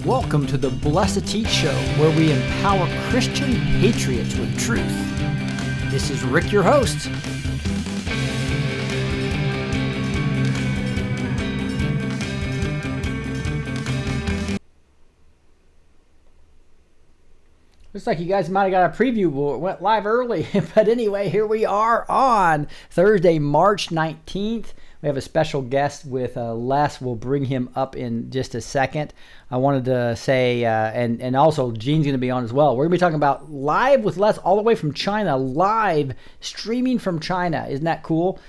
Welcome to the B2T Show, where we empower Christian patriots with truth. This is Rick, your host. Looks like you guys might have got a preview. Well, it went live early. But anyway, here we are on Thursday, March 19th. We have a special guest with Les. We'll bring him up in just a second. I wanted to say, and also Gene's going to be on as well. We're going to be talking about live with Les all the way from China, live streaming from China. Isn't that cool?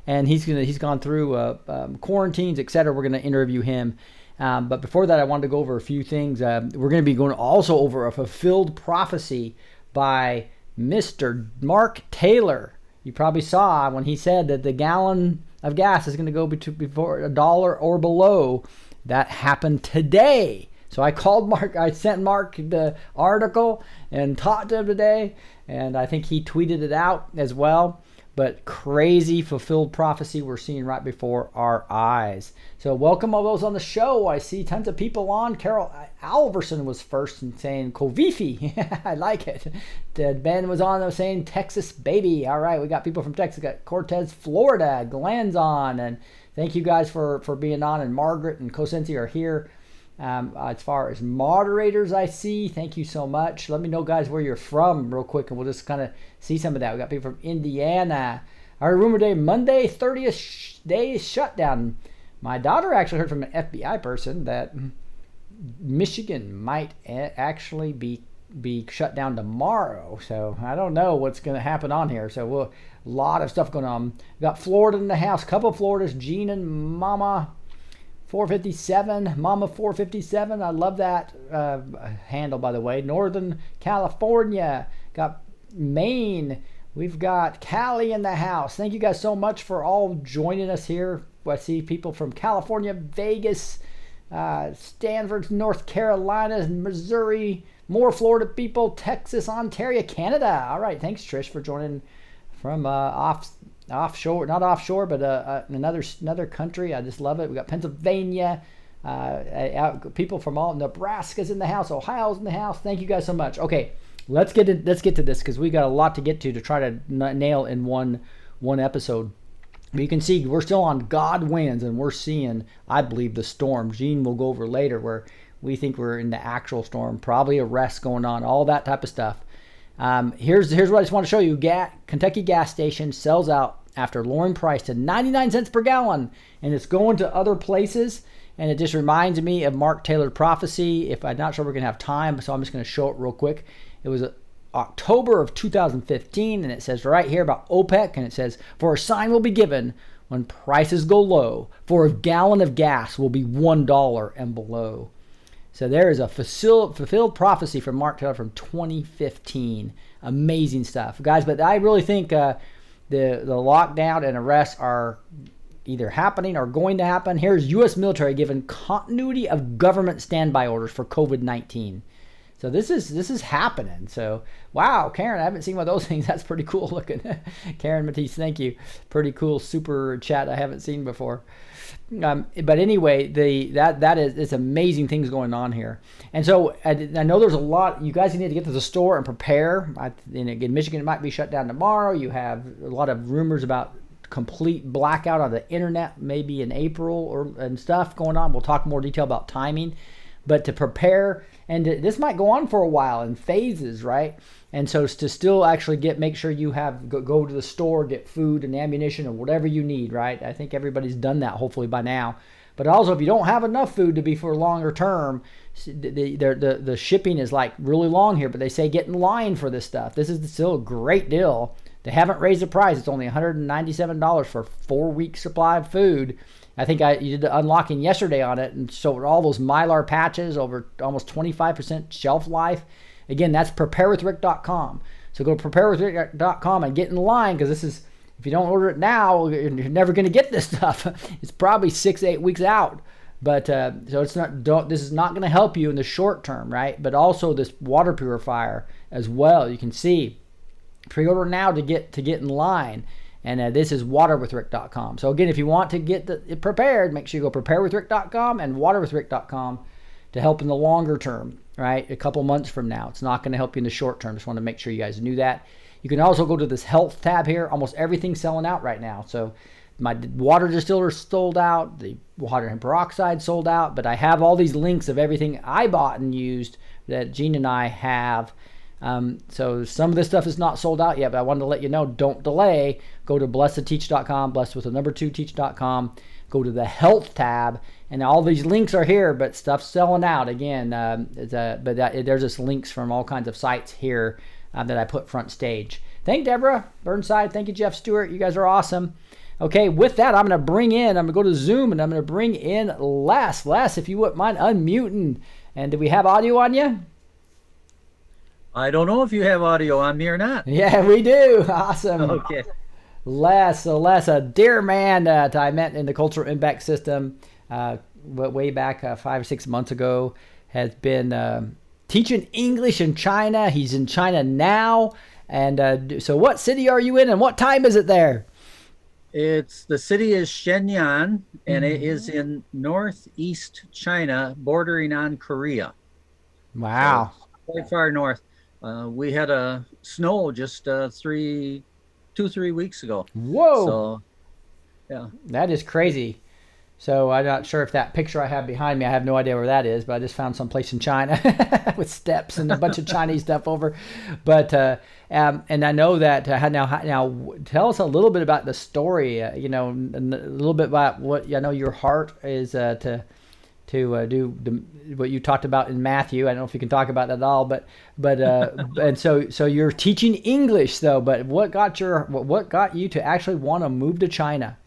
And he's gone through quarantines, etc. We're going to interview him. But before that, I wanted to go over a few things. We're going to be going also over a fulfilled prophecy by Mr. Mark Taylor. You probably saw when he said that the gallon of gas is going to go before $1 or below. That happened today. So I called Mark. I sent Mark the article and talked to him today. And I think he tweeted it out as well. But crazy fulfilled prophecy we're seeing right before our eyes. So welcome all those on the show. I see tons of people on. Carol Alverson was first and saying Covifi. I like it. Ben was on saying Texas baby. All right, we got people from Texas. We got Cortez, Florida. Glenn's on. And thank you guys for being on. And Margaret and Cosensi are here. As far as moderators I see, thank you so much. Let me know, guys, where you're from real quick, and we'll just kind of see some of that. We got people from Indiana. Our rumor day, Monday, 30th day shutdown. My daughter actually heard from an FBI person that Michigan might actually be shut down tomorrow. So I don't know what's going to happen on here. So a lot of stuff going on. We got Florida in the house, couple of Floridas, Gene and Mama 457, Mama 457. I love that handle, by the way. Northern California, got Maine. We've got Cali in the house. Thank you guys so much for all joining us here. I see people from California, Vegas, Stanford, North Carolina, Missouri, more Florida people, Texas, Ontario, Canada. All right, thanks Trish for joining from offshore, not offshore, but another country. I just love it. We got Pennsylvania, people from all Nebraska's in the house, Ohio's in the house. Thank you guys so much. Okay, let's get to this because we got a lot to get to try to nail in one episode. But you can see we're still on God wins, and we're seeing, I believe, the storm. Gene will go over later where we think we're in the actual storm, probably arrests going on, all that type of stuff. Here's what I just want to show you. Kentucky gas station sells out after lowering price to 99 cents per gallon, and it's going to other places. And it just reminds me of Mark Taylor prophecy. If I'm not sure we're going to have time, so I'm just going to show it real quick. It was October of 2015, and it says right here about OPEC, and it says, for a sign will be given when prices go low, for a gallon of gas will be $1 and below. So there is a fulfilled prophecy from Mark Taylor from 2015. Amazing stuff, guys. But I really think the lockdown and arrests are either happening or going to happen. Here's U.S. military given continuity of government standby orders for COVID-19. So this is happening. So wow, Karen, I haven't seen one of those things. That's pretty cool looking. Karen Matisse, thank you. Pretty cool super chat I haven't seen before. But anyway, it's amazing things going on here. And so I know there's a lot. You guys need to get to the store and prepare. Again, Michigan might be shut down tomorrow. You have a lot of rumors about complete blackout on the internet, maybe in April and stuff going on. We'll talk more detail about timing. But to prepare, and this might go on for a while in phases, right? And so to still actually make sure you go to the store, get food and ammunition or whatever you need, right? I think everybody's done that hopefully by now. But also if you don't have enough food to be for longer term, the shipping is like really long here, but they say get in line for this stuff. This is still a great deal. They haven't raised the price. It's only $197 for a 4-week supply of food. I think you did the unlocking yesterday on it, and so all those Mylar patches over almost 25% shelf life. Again, that's preparewithrick.com. So go to preparewithrick.com and get in line, because this is, if you don't order it now, you're never going to get this stuff. It's probably 6 to 8 weeks out. But so it's not. This is not going to help you in the short term, right? But also this water purifier as well. You can see pre-order now to get in line. And this is waterwithrick.com. So again, if you want to get it prepared, make sure you go preparewithrick.com and waterwithrick.com to help in the longer term, right? A couple months from now. It's not going to help you in the short term. Just want to make sure you guys knew that. You can also go to this health tab here. Almost everything's selling out right now. So my water distiller sold out. The water and peroxide sold out. But I have all these links of everything I bought and used that Gene and I have. So some of this stuff is not sold out yet, but I wanted to let you know, don't delay. Go to blessed2teach.com, blessed2teach.com. Go to the health tab, and all these links are here, but stuff's selling out again. There's just links from all kinds of sites here that I put front stage. Thank you, Deborah Burnside. Thank you, Jeff Stewart. You guys are awesome. Okay, with that, I'm going to go to Zoom, and I'm going to bring in Les. Les, if you wouldn't mind unmuting. And do we have audio on you? I don't know if you have audio on me or not. Yeah, we do. Awesome. Okay. Les, a dear man that I met in the Cultural Impact System way back 5 or 6 months ago, has been teaching English in China. He's in China now. And so what city are you in, and what time is it there? The city is Shenyang, and it is in northeast China, bordering on Korea. Wow. So quite far north. We had a snow just 3 weeks ago. Whoa. So, yeah. That is crazy. So I'm not sure if that picture I have behind me, I have no idea where that is, but I just found some place in China with steps and a bunch of Chinese stuff over. But and I know that now tell us a little bit about the story. A little bit about what I know your heart is to do what you talked about in Matthew. I don't know if you can talk about that at all, but and so you're teaching English though. But what got you to actually want to move to China?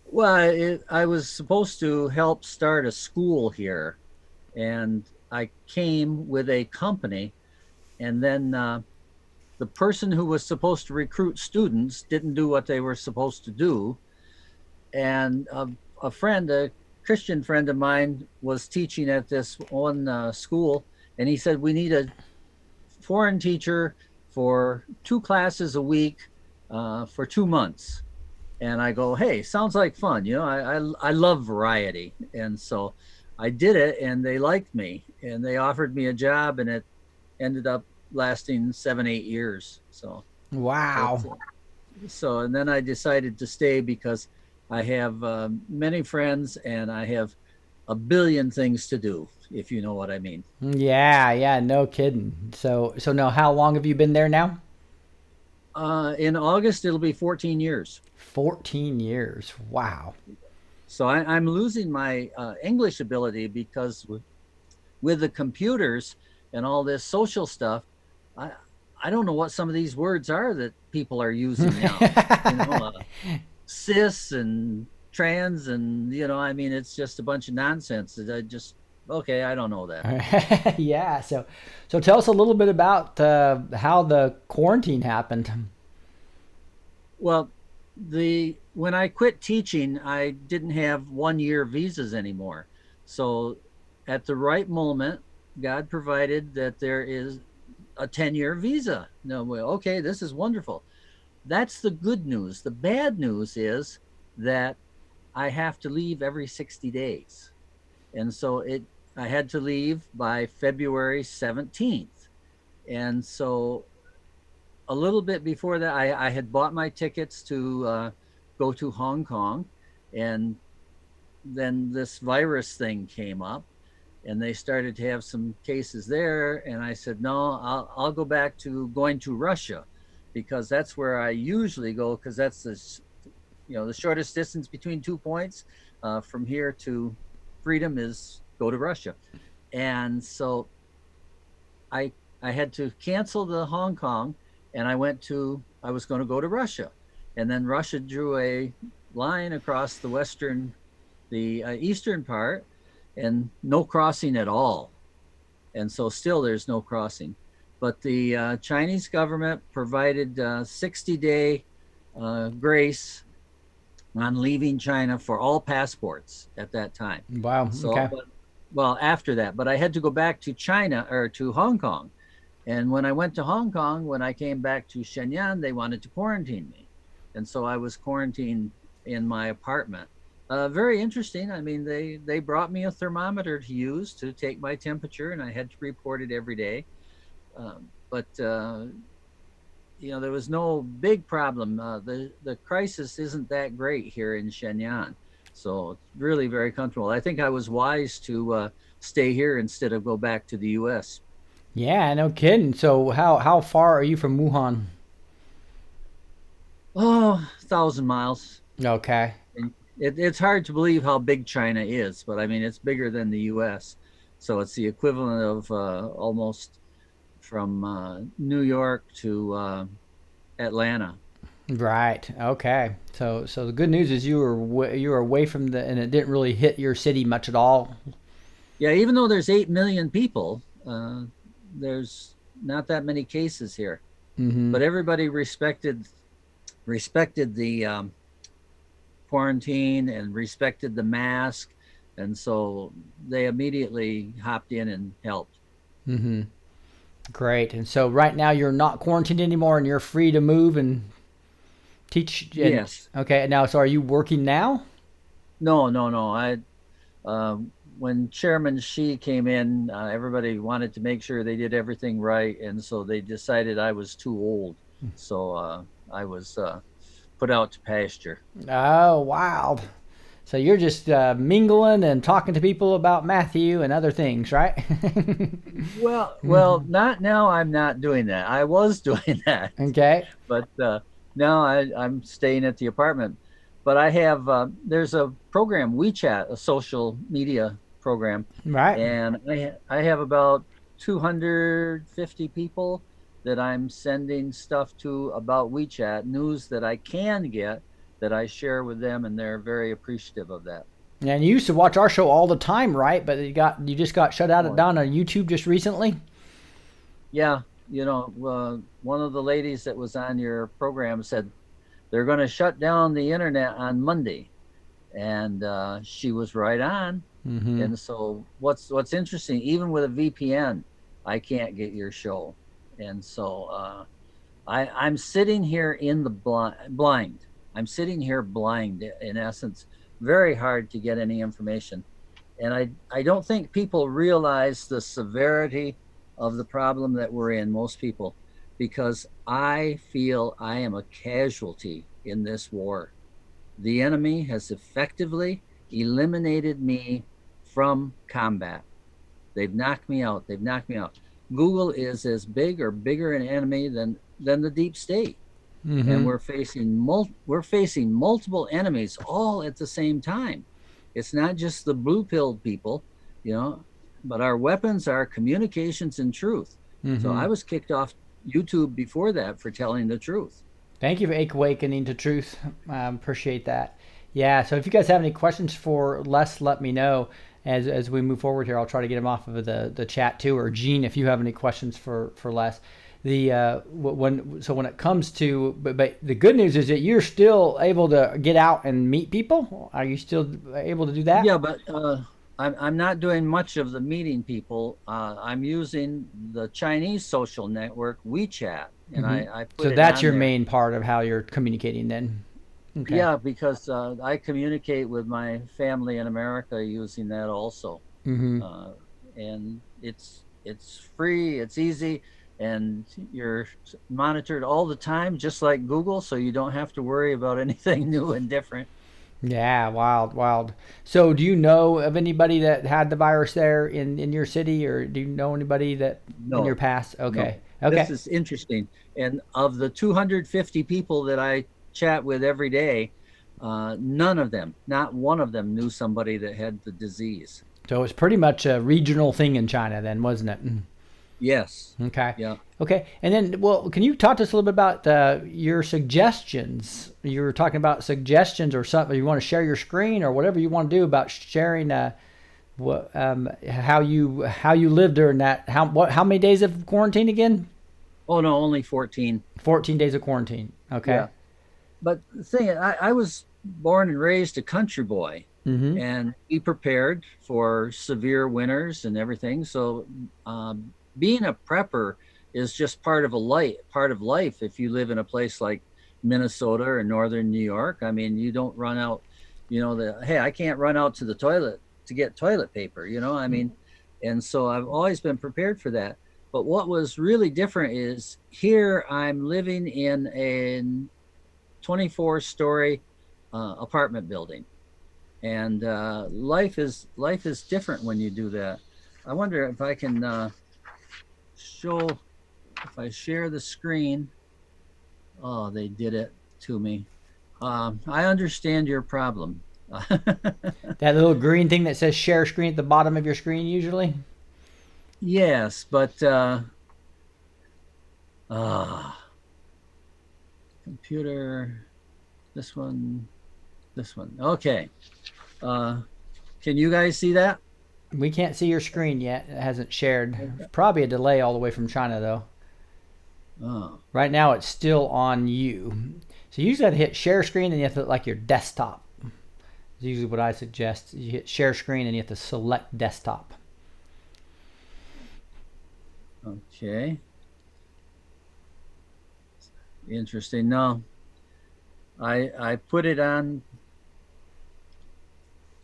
Well, I was supposed to help start a school here, and I came with a company, and then the person who was supposed to recruit students didn't do what they were supposed to do, and a Christian friend of mine was teaching at this one school, and he said, we need a foreign teacher for 2 classes a week for 2 months. And I go, hey, sounds like fun. I love variety. And so I did it, and they liked me, and they offered me a job, and it ended up lasting 7-8 years. So wow. So and then I decided to stay because I have many friends, and I have a billion things to do, if you know what I mean. Yeah, no kidding. So now, how long have you been there now? In August, it'll be 14 years. 14 years. Wow. So I'm losing my English ability because with the computers and all this social stuff, I don't know what some of these words are that people are using now. Cis and trans, and it's just a bunch of nonsense. I don't know that. Yeah. So tell us a little bit about how the quarantine happened. Well, when I quit teaching, I didn't have 1-year visas anymore. So at the right moment, God provided that there is a 10-year visa. No, well, okay, this is wonderful. That's the good news. The bad news is that I have to leave every 60 days. And so I had to leave by February 17th. And so a little bit before that, I had bought my tickets to go to Hong Kong. And then this virus thing came up, and they started to have some cases there. And I said, no, I'll go back to going to Russia, because that's where I usually go, because that's the shortest distance between 2 points from here to freedom is go to Russia. And so I had to cancel the Hong Kong, and I was going to go to Russia. And then Russia drew a line across the eastern part, and no crossing at all. And so still there's no crossing. But the Chinese government provided 60-day grace on leaving China for all passports at that time. Wow. So, okay. After that, but I had to go back to China, or to Hong Kong. And when I went to Hong Kong, when I came back to Shenyang, they wanted to quarantine me. And so I was quarantined in my apartment. Very interesting. I mean, they brought me a thermometer to use to take my temperature, and I had to report it every day. But there was no big problem. The crisis isn't that great here in Shenyang, so it's really very comfortable. I think I was wise to stay here instead of go back to the U.S. Yeah, no kidding. So how far are you from Wuhan? Oh, 1,000 miles. Okay. And it's hard to believe how big China is, but I mean it's bigger than the U.S. So it's the equivalent of almost from New York to Atlanta. Right. Okay. So the good news is you were away from the and it didn't really hit your city much at all. Yeah, even though there's 8 million people, there's not that many cases here. Mm-hmm. But everybody respected the quarantine and respected the mask, and so they immediately hopped in and helped. Mm-hmm. Great. And so right now you're not quarantined anymore and you're free to move and teach and Yes. okay. Now, so are you working now? No, no, no. Uh, when Chairman Xi came in, everybody wanted to make sure they did everything right, and so they decided I was too old. So I was put out to pasture. Oh, wow. So you're just mingling and talking to people about Matthew and other things, right? Well, not now. I'm not doing that. I was doing that, Okay. but now I'm staying at the apartment. But I have there's a program WeChat, a social media program, Right. and I have about 250 people that I'm sending stuff to about WeChat news that I can get that I share with them, and they're very appreciative of that. And you used to watch our show all the time, right? But you just got shut out Oh, down on YouTube just recently. yeah, one of the ladies that was on your program said they're going to shut down the internet on Monday, and she was right on. Mm-hmm. And so, what's interesting, even with a VPN, I can't get your show, and so I'm sitting here in the blind. I'm sitting here blind, in essence, very hard to get any information. And I don't think people realize the severity of the problem that we're in, most people, because I feel I am a casualty in this war. The enemy has effectively eliminated me from combat. They've knocked me out. They've knocked me out. Google is as big or bigger an enemy than the deep state, and Mm-hmm. we're facing multiple enemies all at the same time. It's not just the blue pilled people, you know, but our weapons are communications and truth. So Mm-hmm. I was kicked off YouTube before that for telling the truth. Thank you for awakening to truth. Appreciate that. Yeah. So if you guys have any questions for Les, let me know as we move forward here. I'll try to get him off of the chat too. Or Gene, if you have any questions for Les. The when it comes to but the good news is that you're still able to get out and meet people. Are you still able to do that? Yeah, but I'm not doing much of the meeting people. I'm using the Chinese social network WeChat, and Hmm. I put So it that's on your there. main part of how you're communicating then. Okay. Yeah, because I communicate with my family in America using that also, Mm-hmm. uh, and it's free, it's easy, and you're monitored all the time, just like Google, so you don't have to worry about anything new and different. Yeah, wild, wild. So, do you know of anybody that had the virus there in your city, or do you know anybody that in your No, past? no, Okay, this okay. is interesting. And of the 250 people that I chat with every day, none of them, not one of them, knew somebody that had the disease. So it's pretty much a regional thing in China, then, wasn't it? Yes. Okay, Yeah. okay. And then, well, can you talk to us a little bit about your suggestions? You were talking about suggestions or something. You want to share your screen or whatever you want to do about sharing what how you lived during that. How many days of quarantine again? Oh no, only 14. 14 days of quarantine. Okay. Yeah. But the thing, I was born and raised a country boy, Mm-hmm. and be prepared for severe winters and everything. So, being a prepper is just part of life. If you live in a place like Minnesota or northern New York, I mean, you don't run out. hey, I can't run out to the toilet to get toilet paper, I mean, and so I've always been prepared for that. But what was really different is here I'm living in a 24-story apartment building, and life is different when you do that. I wonder if I can show if I share the screen. Oh, they did it to me. I understand your problem. That little green thing that says share screen at the bottom of your screen usually. Yes, but uh, computer, this one, this one. Okay. Uh, can you guys see that? We can't see your screen yet. It hasn't shared. Probably a delay all the way from China though. Oh, Right now it's still on you. So you just got to hit share screen and you have to like your desktop. Is usually what I suggest. You hit share screen and you have to select desktop. okay. Interesting. No, I put it on.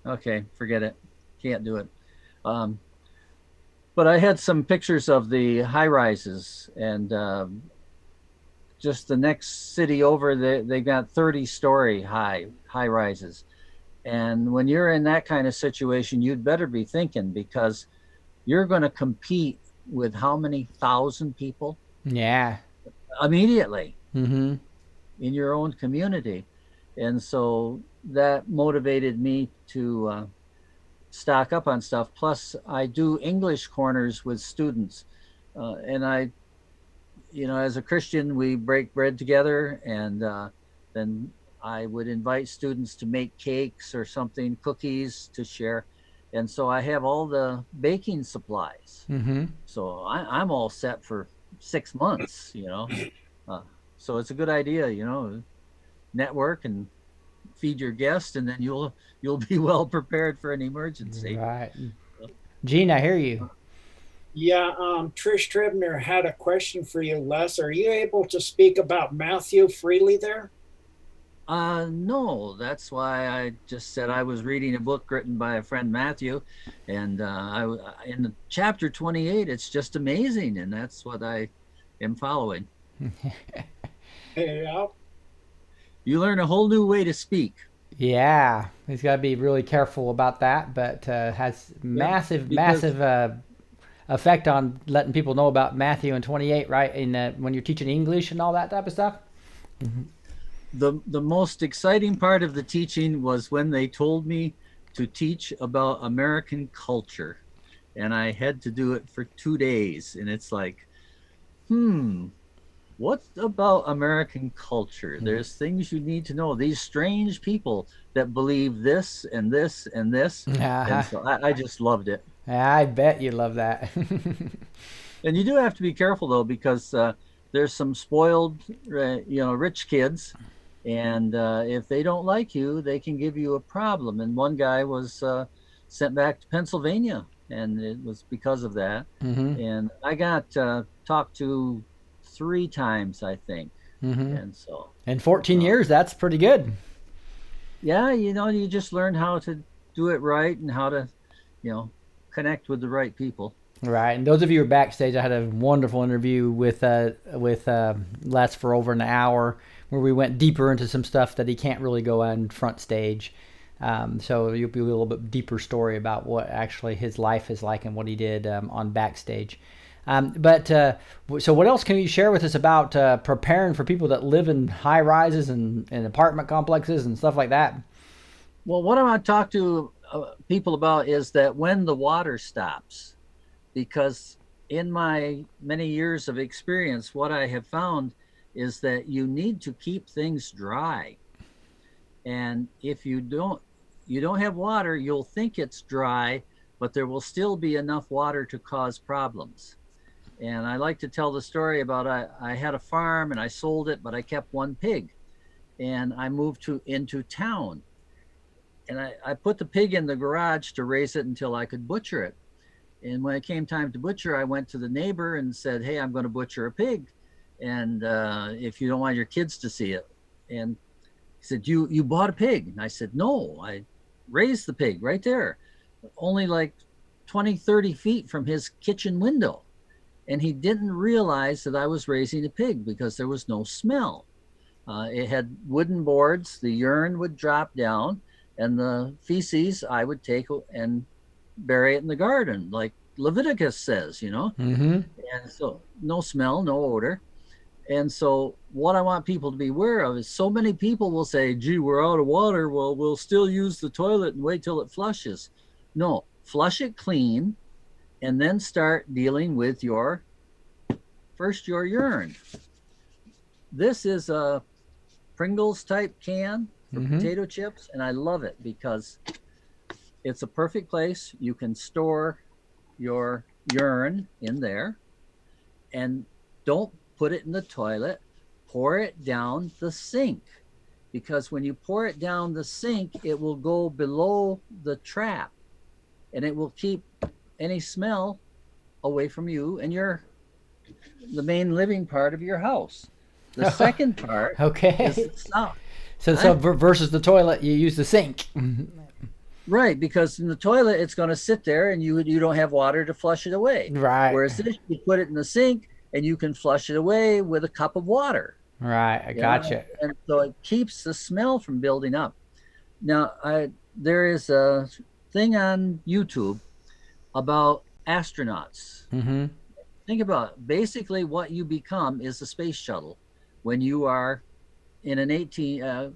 Okay, forget it. Can't do it. Um, but I had some pictures of the high rises, and just the next city over, they got 30-story high rises. And when you're in that kind of situation, you'd better be thinking, because you're going to compete with how many thousand people Yeah. immediately Mm-hmm. in your own community. And so that motivated me to stock up on stuff. Plus, I do English corners with students. And as a Christian, we break bread together, and then I would invite students to make cakes or something, cookies to share. And so I have all the baking supplies. Mm-hmm. So I'm all set for 6 months. Uh, so it's a good idea, network and feed your guests, and then you'll be well prepared for an emergency. Right. Gene, I hear you. Yeah, Trish Trebner had a question for you, Les. Are you able to speak about Matthew freely there? No, that's why I just said I was reading a book written by a friend, Matthew, and in the chapter 28, it's just amazing, and that's what I am following. Yeah. You learn a whole new way to speak. Yeah, he's got to be really careful about that, but has Yeah, massive, because massive effect on letting people know about Matthew and 28, right? In when you're teaching English and all that type of stuff. Mm-hmm. the most exciting part of the teaching was when they told me to teach about American culture, and I had to do it for 2 days, and it's like, what about American culture? There's things you need to know. These strange people that believe this and this and this. Uh-huh. And so I just loved it. I bet you love that. And you do have to be careful, though, because there's some spoiled, rich kids. And if they don't like you, they can give you a problem. And one guy was sent back to Pennsylvania, and it was because of that. Mm-hmm. And I got talked to 3 times, I think. Mm-hmm. And so, In 14 years, that's pretty good. yeah, you just learn how to do it right and how to, connect with the right people. Right, and those of you who are backstage, I had a wonderful interview with Les for over an hour, where we went deeper into some stuff that he can't really go on front stage. So you'll be a little bit deeper story about what actually his life is like and what he did on backstage. So what else can you share with us about preparing for people that live in high rises and apartment complexes and stuff like that? Well, what I want to talk to people about is that when the water stops, because in my many years of experience, what I have found is that you need to keep things dry. And if you don't have water, you'll think it's dry, but there will still be enough water to cause problems. And I like to tell the story about I had a farm and I sold it, but I kept one pig, and I moved into town, and I put the pig in the garage to raise it until I could butcher it. And when it came time to butcher, I went to the neighbor and said, "Hey, I'm going to butcher a pig, and if you don't want your kids to see it." And He said, you bought a pig? And I said, no, I raised the pig right there, only like 20, 30 feet from his kitchen window. And he didn't realize that I was raising a pig because there was no smell. It had wooden boards, the urine would drop down, and the feces I would take and bury it in the garden, like Leviticus says, you know? Mm-hmm. And so no smell, no odor. And so what I want people to be aware of is so many people will say, gee, we're out of water. Well, we'll still use the toilet and wait till it flushes. No, flush it clean and then start dealing with your urine. This is a Pringles type can for potato chips, and I love it because it's a perfect place. You can store your urine in there, and don't put it in the toilet. Pour it down the sink, because when you pour it down the sink, it will go below the trap, and it will keep any smell away from you and the main living part of your house. The second part is the sound. So versus the toilet, you use the sink. Right, because in the toilet, it's going to sit there and you don't have water to flush it away. Right. Whereas this, you put it in the sink and you can flush it away with a cup of water. Right, I gotcha. And so it keeps the smell from building up. Now, there is a thing on YouTube about astronauts. Mm-hmm. Think about it. Basically what you become is a space shuttle when you are in an 18,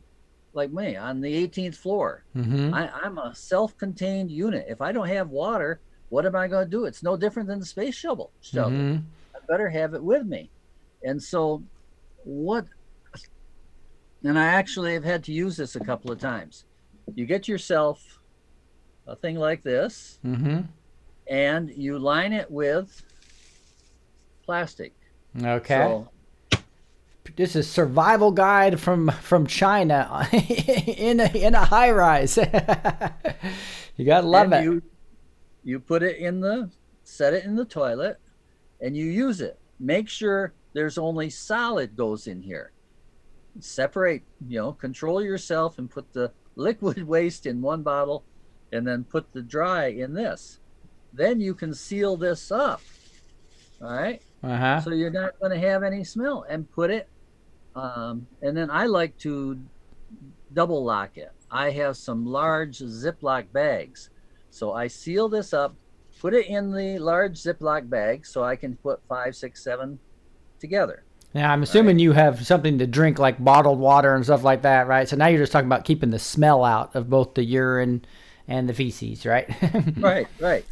like me, on the 18th floor. Mm-hmm. I'm a self-contained unit. If I don't have water, what am I going to do? It's no different than the space shuttle. Mm-hmm. I better have it with me. And so and I actually have had to use this a couple of times. You get yourself a thing like this, and you line it with plastic. Okay. So, this is survival guide from China in a high rise. You gotta love it. You put it set it in the toilet, and you use it. Make sure there's only solid goes in here. Separate, control yourself and put the liquid waste in one bottle, and then put the dry in this. Then you can seal this up. All right. So you're not going to have any smell, and put it. And then I like to double lock it. I have some large Ziploc bags. So I seal this up, put it in the large Ziploc bag so I can put 5, 6, 7 together. Now, I'm assuming you have something to drink like bottled water and stuff like that, right? So now you're just talking about keeping the smell out of both the urine and the feces, right? Right.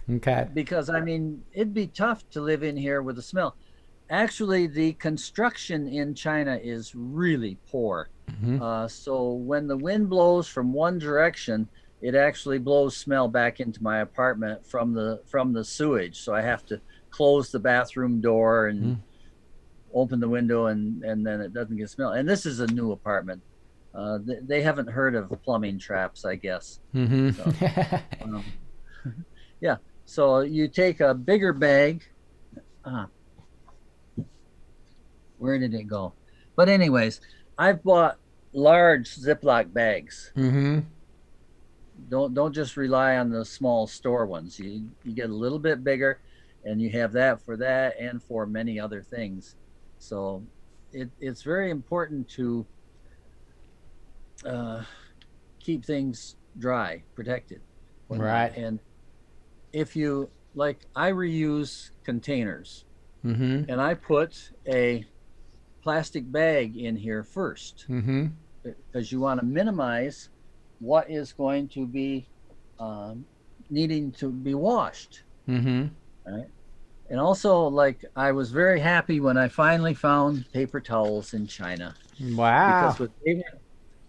Okay. Because, it'd be tough to live in here with the smell. Actually, the construction in China is really poor. So when the wind blows from one direction, it actually blows smell back into my apartment from the sewage. So I have to close the bathroom door and open the window, and then it doesn't get smell. And this is a new apartment. They haven't heard of plumbing traps, I guess. So, yeah. So you take a bigger bag. Where did it go? But anyways, I've bought large Ziploc bags. Don't just rely on the small store ones. You get a little bit bigger, and you have that for that and for many other things. So it's very important to keep things dry, protected. Right. And if you, I reuse containers, and I put a plastic bag in here first, because you want to minimize what is going to be needing to be washed. Right. And also, I was very happy when I finally found paper towels in China. Wow. Because with paper,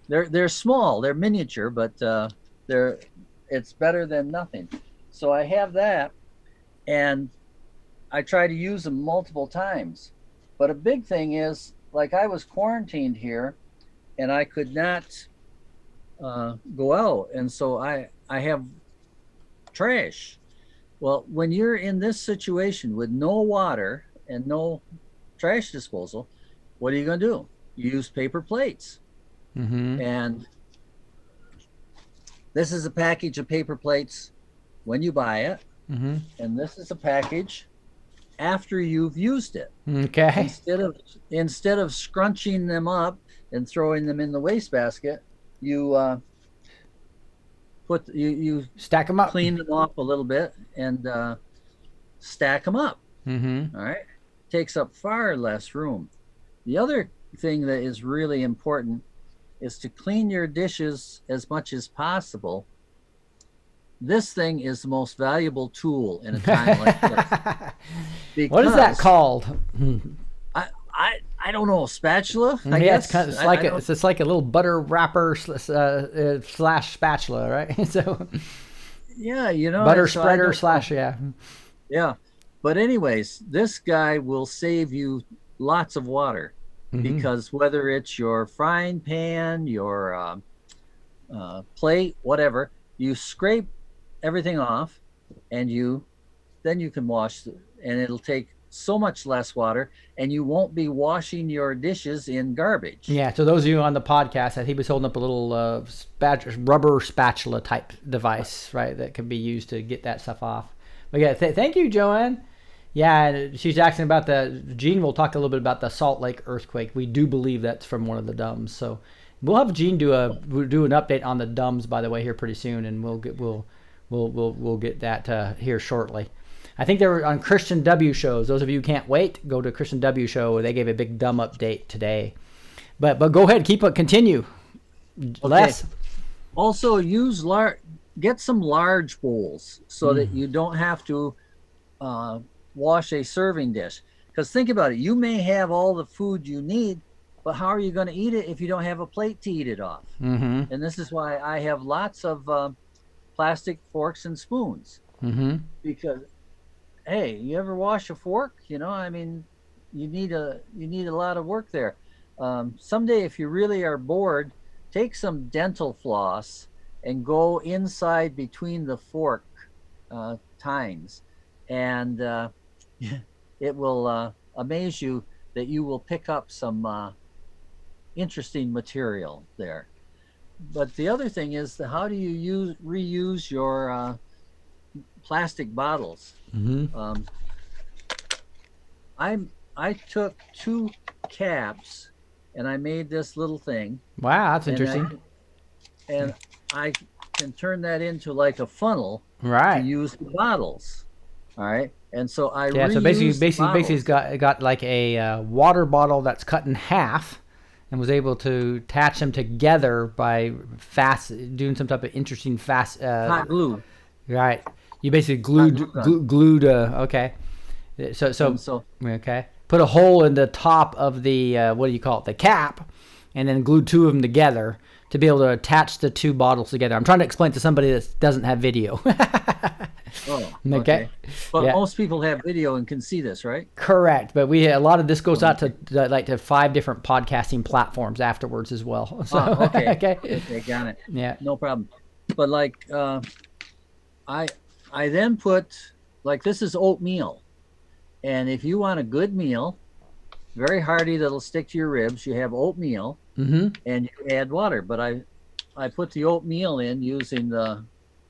they're small, they're miniature, but it's better than nothing. So I have that, and I try to use them multiple times. But a big thing is, I was quarantined here, and I could not go out, and so I have trash. Well, when you're in this situation with no water and no trash disposal, what are you going to do? You use paper plates. And this is a package of paper plates when you buy it. And this is a package after you've used it. Okay. Instead of scrunching them up and throwing them in the wastebasket, you you stack them up, clean them off a little bit, and stack them up. All right, takes up far less room. The other thing that is really important is to clean your dishes as much as possible. This thing is the most valuable tool in a time like this. What is that called? I don't know. Spatula? I guess. It's like a little butter wrapper slash spatula, right? So yeah, butter spreader slash yeah. But anyways, this guy will save you lots of water because whether it's your frying pan, your plate, whatever, you scrape everything off, and then you can wash, and it'll take so much less water, and you won't be washing your dishes in garbage. Yeah, so those of you on the podcast, he was holding up a little rubber spatula type device, right, that can be used to get that stuff off. But yeah, thank you, Joanne. Yeah, she's asking about Gene will talk a little bit about the Salt Lake earthquake. We do believe that's from one of the DUMBs. So we'll have Gene do an update on the DUMBs, by the way, here pretty soon, and we'll get that here shortly. I think they were on Christian W shows. Those of you who can't wait, go to Christian W show where they gave a big dumb update today. But go ahead, continue. Okay. Les. Also, get some large bowls so that you don't have to wash a serving dish. Because think about it, you may have all the food you need, but how are you going to eat it if you don't have a plate to eat it off? And this is why I have lots of plastic forks and spoons. Because hey, you ever wash a fork? I mean, you need a lot of work there. Someday, if you really are bored, take some dental floss and go inside between the fork tines, and it will amaze you that you will pick up some interesting material there. But the other thing is, how do you reuse your plastic bottles? I took 2 caps and I made this little thing. Wow, that's interesting. I can turn that into like a funnel, right, to use the bottles. All right, and so so basically he's got like a water bottle that's cut in half, and was able to attach them together by doing some type of interesting hot glue. Right. You basically glued. Okay. So okay. Put a hole in the top of the what do you call it? The cap, and then glued 2 of them together to be able to attach the 2 bottles together. I'm trying to explain to somebody that doesn't have video. Okay. But most people have video and can see this, right? Correct. But a lot of this goes out to 5 different podcasting platforms afterwards as well. So, okay. Okay, got it. Yeah. No problem. But like I then put, like, this is oatmeal. And if you want a good meal, very hearty, that'll stick to your ribs, you have oatmeal, and you add water. But I put the oatmeal in using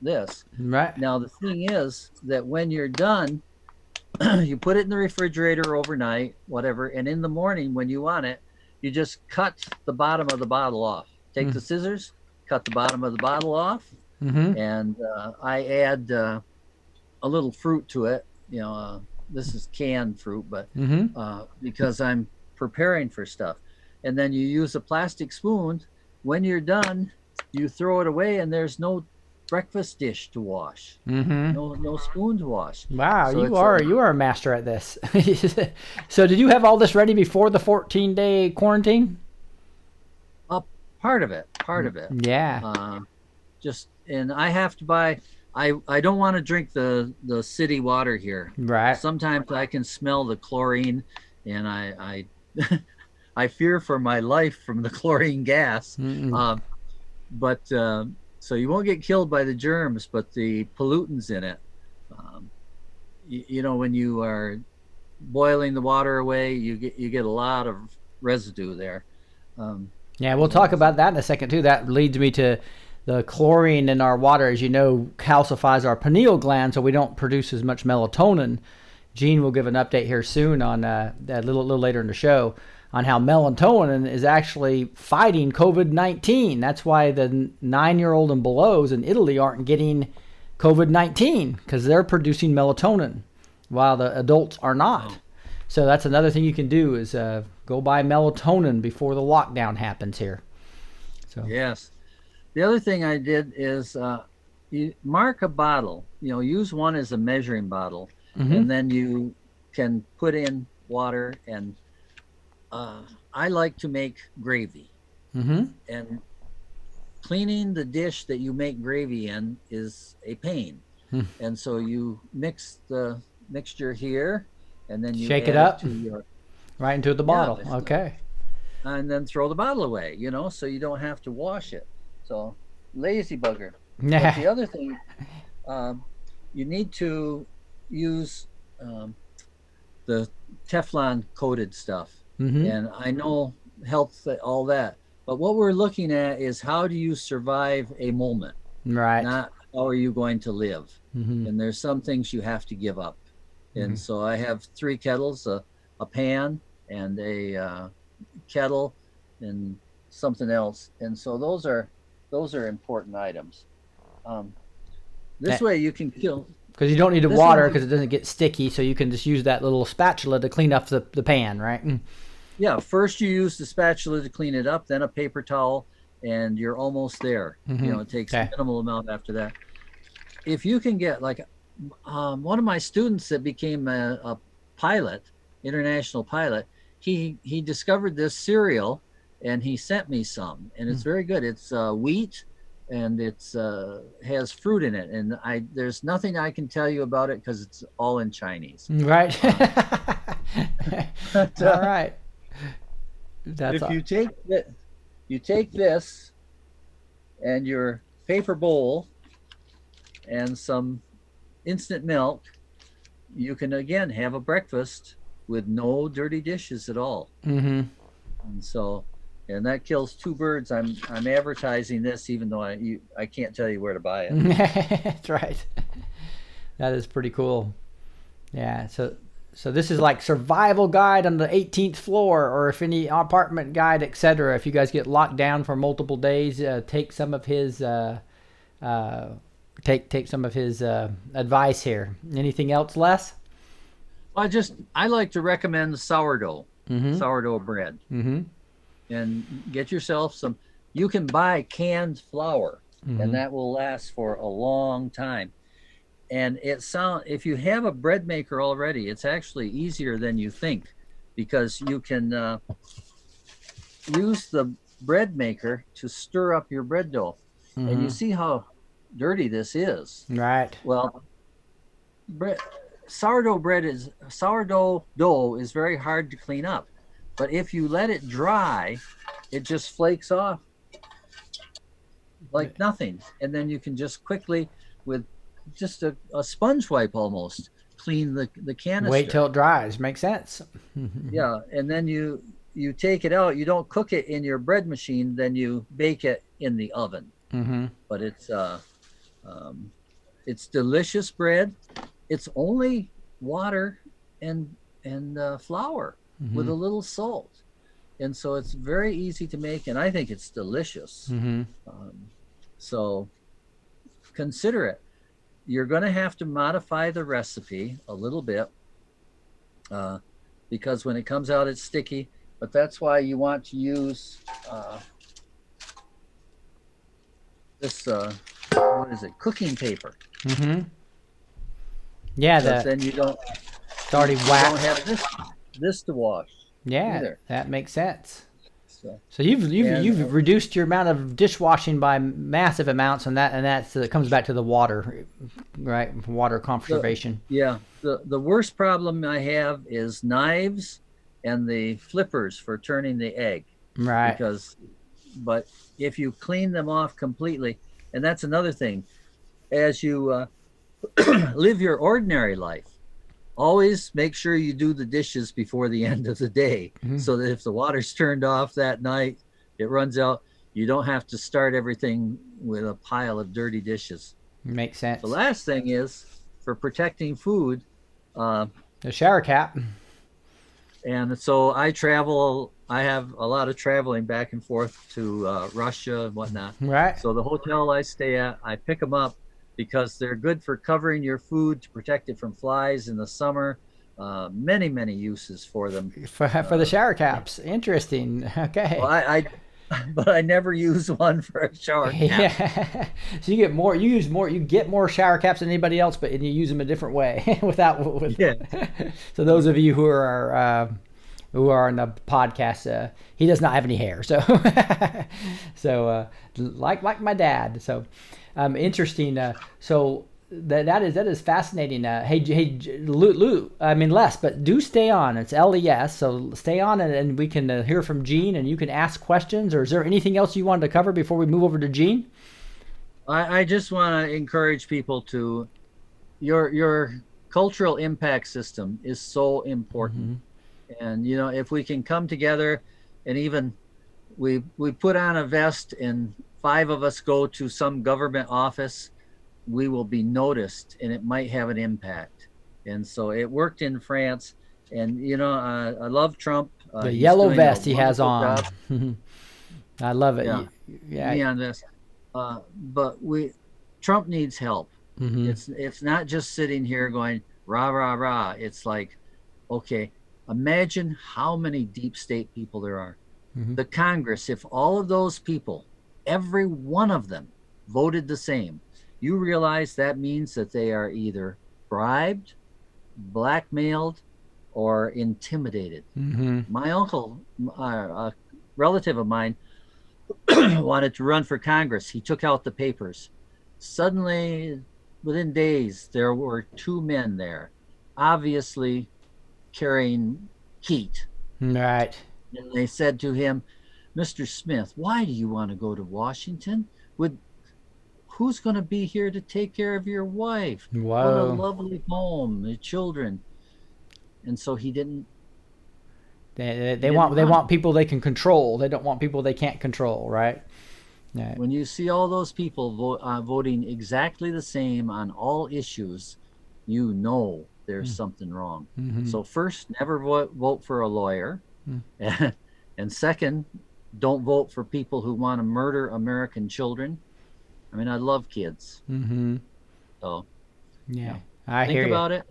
this. Right. Now, the thing is that when you're done, you put it in the refrigerator overnight, whatever, and in the morning when you want it, you just cut the bottom of the bottle off. Take the scissors, cut the bottom of the bottle off, and I add a little fruit to it. This is canned fruit, but because I'm preparing for stuff. And then you use a plastic spoon. When you're done, you throw it away, and there's no breakfast dish to wash. No spoon to wash. Wow, so you are a master at this. So did you have all this ready before the 14-day quarantine? Part of it. Yeah. And I have to buy. I don't want to drink the city water here. Right. Sometimes I can smell the chlorine, and I I fear for my life from the chlorine gas. But so you won't get killed by the germs, but the pollutants in it. When you are boiling the water away, you get a lot of residue there. Yeah, we'll talk about that in a second too. That leads me to the chlorine in our water, as you know, calcifies our pineal gland, so we don't produce as much melatonin. Gene will give an update here soon on that a little later in the show on how melatonin is actually fighting COVID-19. That's why the 9-year-old and belows in Italy aren't getting COVID-19 because they're producing melatonin while the adults are not. Oh. So that's another thing you can do is go buy melatonin before the lockdown happens here. So yes. The other thing I did is you mark a bottle, use one as a measuring bottle, and then you can put in water. And I like to make gravy. And cleaning the dish that you make gravy in is a pain. And so you mix the mixture here, and then you shake it up to right into the bottle. Okay. And then throw the bottle away, so you don't have to wash it. So lazy bugger. But the other thing, you need to use the Teflon coated stuff. And I know health, all that. But what we're looking at is how do you survive a moment? Right. Not how are you going to live? And there's some things you have to give up. And so I have 3 kettles, a pan and a kettle and something else. And so those are important items. This way you can kill. Because you don't need the water because it doesn't get sticky, so you can just use that little spatula to clean up the pan, right? Yeah, first you use the spatula to clean it up, then a paper towel, and you're almost there. It takes a minimal amount after that. If you can get like one of my students that became a pilot, international pilot, he discovered this cereal and he sent me some, and it's very good. It's wheat and it's has fruit in it, and there's nothing I can tell you about it because it's all in Chinese. Right. All right. That's if you take this and your paper bowl and some instant milk, you can again have a breakfast with no dirty dishes at all. And so, and that kills 2 birds. I'm advertising this even though I can't tell you where to buy it. That's right. That is pretty cool. Yeah. So this is like survival guide on the 18th floor, or if any apartment guide, etc. If you guys get locked down for multiple days, take some of his take some of his advice here. Anything else, Les? Well, I like to recommend sourdough bread, and get yourself some. You can buy canned flour, and that will last for a long time. And if you have a bread maker already, it's actually easier than you think, because you can use the bread maker to stir up your bread dough. And you see how dirty this is. Right. Well, sourdough dough is very hard to clean up. But if you let it dry, it just flakes off like nothing. And then you can just quickly, with just a sponge wipe almost, clean the canister. Wait till it dries. Makes sense. Yeah, and then you take it out. You don't cook it in your bread machine, then you bake it in the oven. But it's delicious bread. It's only water and flour with a little salt, and so it's very easy to make, and I think it's delicious. So consider it. You're going to have to modify the recipe a little bit because when it comes out, it's sticky. But that's why you want to use this, what is it, cooking paper. Yeah, then you don't. It's already waxed. You don't have this to wash. Yeah, either. That makes sense. So you've reduced your amount of dishwashing by massive amounts, and that comes back to the water, right? Water conservation. The worst problem I have is knives and the flippers for turning the egg. Right. But if you clean them off completely, and that's another thing, as you live your ordinary life, always make sure you do the dishes before the end of the day, so that if the water's turned off that night, it runs out. You don't have to start everything with a pile of dirty dishes. Makes sense. The last thing is for protecting food. The shower cap. And so I travel. I have a lot of traveling back and forth to Russia and whatnot. Right. So the hotel I stay at, I pick them up because they're good for covering your food to protect it from flies in the summer. Many uses for them. For the shower caps. Interesting. Okay. Well, but I never use one for a shower cap. Yeah. So you get more shower caps than anybody else, but you use them a different way Yeah. So those of you who are on the podcast, he does not have any hair. So like my dad. So interesting. So that is fascinating. Hey, Lou, I mean Les, but do stay on. It's LES, so stay on, and we can hear from Gene, and you can ask questions. Or is there anything else you wanted to cover before we move over to Gene? I just want to encourage people to your cultural impact system is so important, and if we can come together, and even we put on a vest, and 5 of us go to some government office, we will be noticed, and it might have an impact. And so it worked in France, and I love Trump. The yellow vest he has on. I love it. Yeah. Neon vest. But Trump needs help. It's not just sitting here going rah rah rah. It's like, okay, imagine how many deep state people there are. The Congress, if all of those people, every one of them, voted the same, you realize that means that they are either bribed, blackmailed, or intimidated. My uncle, a relative of mine, wanted to run for Congress. He took out the papers. Suddenly, within days, there were 2 men there, obviously carrying heat. Right. And they said to him, "Mr. Smith, why do you want to go to Washington? Who's going to be here to take care of your wife? Wow. What a lovely home, the children." And so he didn't. They want people they can control. They don't want people they can't control, right? Yeah. When you see all those people voting exactly the same on all issues, there's something wrong. So first, never vote for a lawyer, and second, don't vote for people who want to murder American children. I mean, I love kids. So, yeah, I think hear about you. it.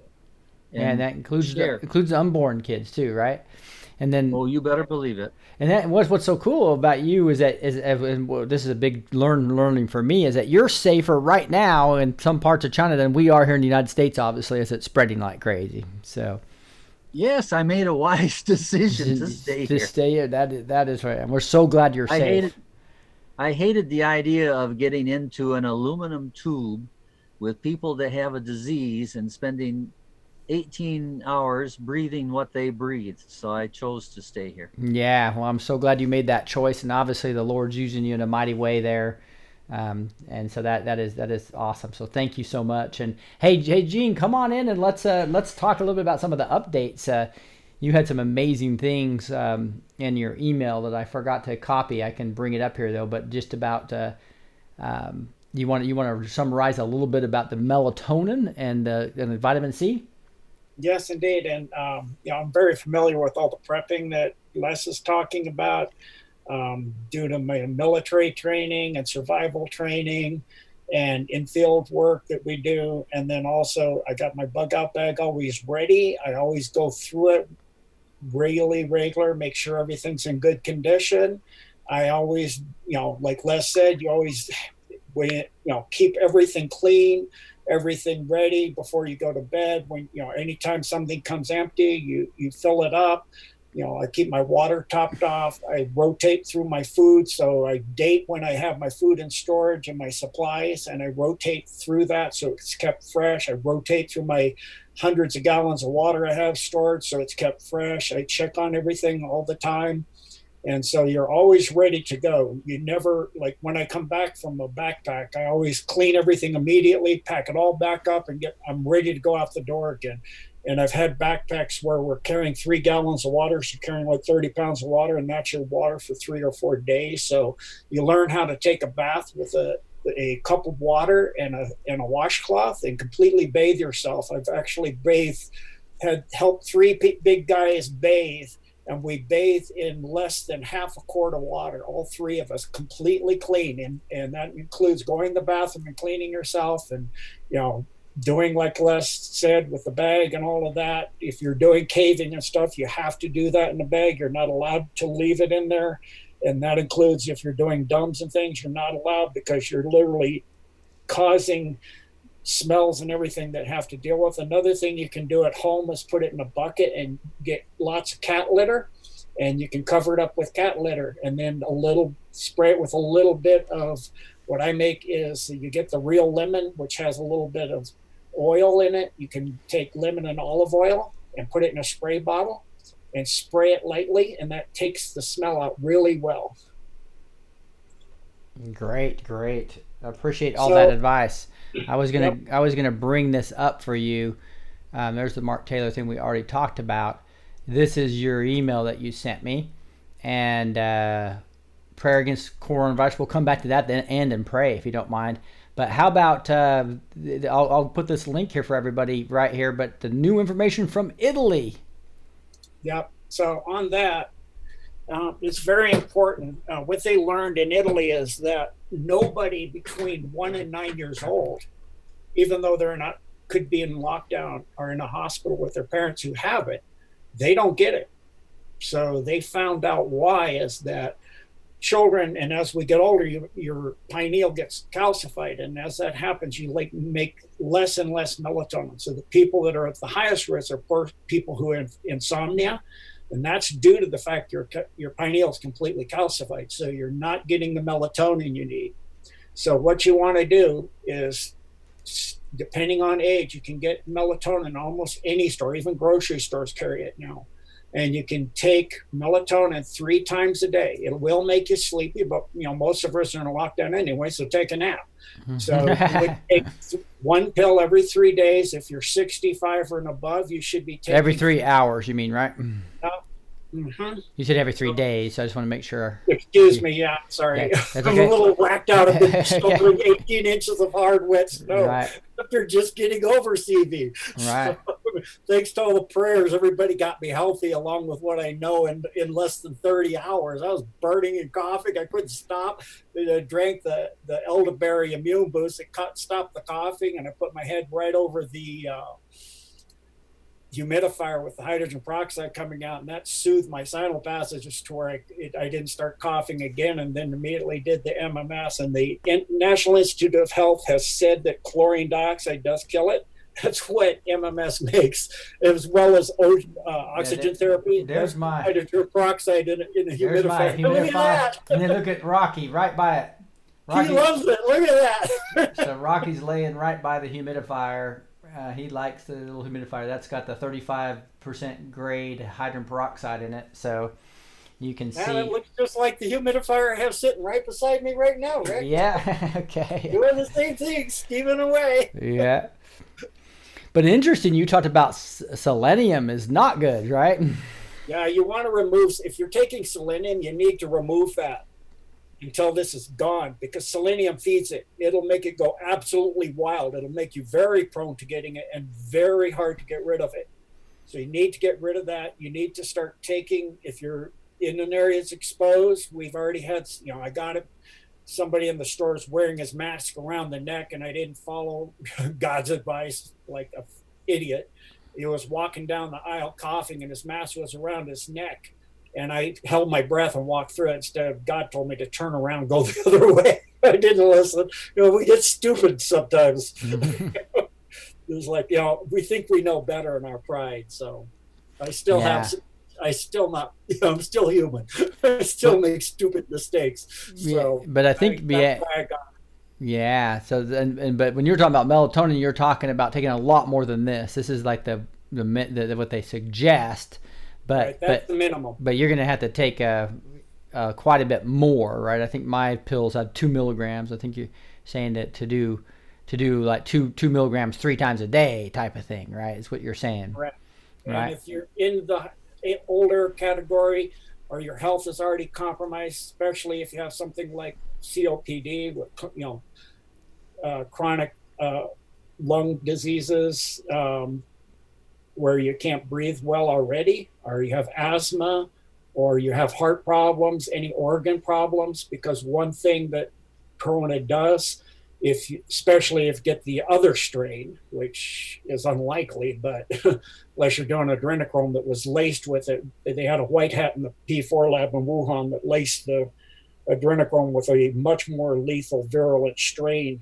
And that includes unborn kids too, right? And then, you better believe it. And what's so cool about you is that this is a big learning for me, is that you're safer right now in some parts of China than we are here in the United States, obviously, as it's spreading like crazy. So. Yes, I made a wise decision to stay here. To stay here, that is right, and we're so glad you're safe. I hated the idea of getting into an aluminum tube with people that have a disease and spending 18 hours breathing what they breathe. So I chose to stay here. Yeah, well, I'm so glad you made that choice, and obviously the Lord's using you in a mighty way there. And so that is awesome. So thank you so much. And hey Gene, come on in and let's talk a little bit about some of the updates. You had some amazing things in your email that I forgot to copy. I can bring it up here though, but just about you want to summarize a little bit about the melatonin and the vitamin C? Yes, indeed. And I'm very familiar with all the prepping that Les is talking about. Due to my military training and survival training and in-field work that we do. And then also I got my bug out bag always ready. I always go through it regular, make sure everything's in good condition. I always, like Les said, you always, keep everything clean, everything ready before you go to bed. When, anytime something comes empty, you fill it up. I keep my water topped off. I rotate through my food. So I date when I have my food in storage and my supplies, and I rotate through that so it's kept fresh. I rotate through my hundreds of gallons of water I have stored so it's kept fresh. I check on everything all the time. And so you're always ready to go. You never, like when I come back from a backpack, I always clean everything immediately, pack it all back up, and I'm ready to go out the door again. And I've had backpacks where we're carrying 3 gallons of water, so you're carrying like 30 pounds of water, and that's your water for 3 or 4 days. So you learn how to take a bath with a cup of water and a washcloth and completely bathe yourself. I've actually had helped 3 big guys bathe, and we bathe in less than half a quart of water, all 3 of us, completely clean. And that includes going to the bathroom and cleaning yourself, and, doing like Les said with the bag and all of that. If you're doing caving and stuff, you have to do that in the bag. You're not allowed to leave it in there. And that includes if you're doing dumps and things, you're not allowed, because you're literally causing smells and everything that have to deal with. Another thing you can do at home is put it in a bucket and get lots of cat litter, and you can cover it up with cat litter, and then spray it with a little bit of what I make is you get the real lemon, which has a little bit of oil in it. You can take lemon and olive oil and put it in a spray bottle and spray it lightly, and that takes the smell out really well. Great. I appreciate all that advice. I was gonna bring this up for you. There's the Mark Taylor thing we already talked about. This is your email that you sent me, and prayer against coronavirus. We'll come back to that at the end and pray if you don't mind. But how about I'll put this link here for everybody right here. But the new information from Italy. Yep. So on that, it's very important. What they learned in Italy is that nobody between 1 and 9 years old, even though could be in lockdown or in a hospital with their parents who have it, they don't get it. So they found out why is that children, and as we get older, your pineal gets calcified, and as that happens, you make less and less melatonin. So the people that are at the highest risk are people who have insomnia, and that's due to the fact your pineal is completely calcified. So you're not getting the melatonin you need. So what you want to do is, depending on age, you can get melatonin in almost any store, even grocery stores carry it now. And you can take melatonin 3 times a day. It will make you sleepy, but most of us are in a lockdown anyway, so take a nap. So you would take 1 pill every 3 days. If you're 65 or above, you should be taking every 3 hours. You mean, right? Mm-hmm. You said every 3 days, so I just want to make sure. Excuse me, yeah, sorry. Yeah, I'm a little whacked out of the shoveling 18 inches of hard, wet snow. Right. But they're just getting over CV. Right. So, thanks to all the prayers, everybody got me healthy, along with what I know in less than 30 hours. I was burning and coughing. I couldn't stop. I drank the elderberry immune boost. It stopped the coughing, and I put my head right over the humidifier with the hydrogen peroxide coming out, and that soothed my sinus passages to where I didn't start coughing again, and then immediately did the MMS. And the National Institute of Health has said that chlorine dioxide does kill it. That's what MMS makes, as well as oxygen therapy. There's my hydrogen peroxide in a humidifier. Look at that. And then look at Rocky right by it. He loves it. Look at that. So Rocky's laying right by the humidifier. He likes the little humidifier. That's got the 35% grade hydrogen peroxide in it. So you can see. It looks just like the humidifier I have sitting right beside me right now, Rick. Yeah. Okay. Doing the same thing, steaming away. Yeah. But interesting, you talked about selenium is not good, right? Yeah, you want to remove, if you're taking selenium, you need to remove that until this is gone, because selenium feeds it. It'll make it go absolutely wild. It'll make you very prone to getting it and very hard to get rid of it. So you need to get rid of that. You need to start taking, if you're in an area that's exposed, we've already had, I got it. Somebody in the store is wearing his mask around the neck, and I didn't follow God's advice like an idiot. He was walking down the aisle coughing, and his mask was around his neck. And I held my breath and walked through it instead of God told me to turn around and go the other way. I didn't listen. We get stupid sometimes. It was like, we think we know better in our pride. So I still I'm still human. I still make stupid mistakes. So, but I think, yeah. So but when you're talking about melatonin, you're talking about taking a lot more than this. This is like the what they suggest. But that's the minimum. But you're going to have to take quite a bit more, right? I think my pills have 2 milligrams. I think you're saying that to do like 2 milligrams 3 times a day type of thing, right? Is what you're saying. Correct. Right. And if you're in the older category or your health is already compromised, especially if you have something like COPD with chronic lung diseases, where you can't breathe well already, or you have asthma, or you have heart problems, any organ problems, because one thing that Corona does, especially if you get the other strain, which is unlikely, but unless you're doing adrenochrome that was laced with it, they had a white hat in the P4 lab in Wuhan that laced the adrenochrome with a much more lethal virulent strain,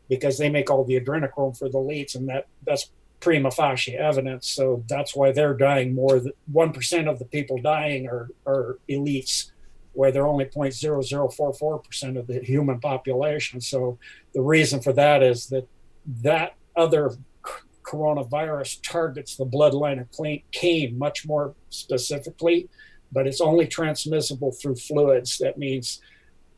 because they make all the adrenochrome for the elites, and that's prima facie evidence. So that's why they're dying more. 1% of the people dying are elites, where they're only 0.0044% of the human population. So the reason for that is that other coronavirus targets the bloodline of Cain much more specifically, but it's only transmissible through fluids. That means,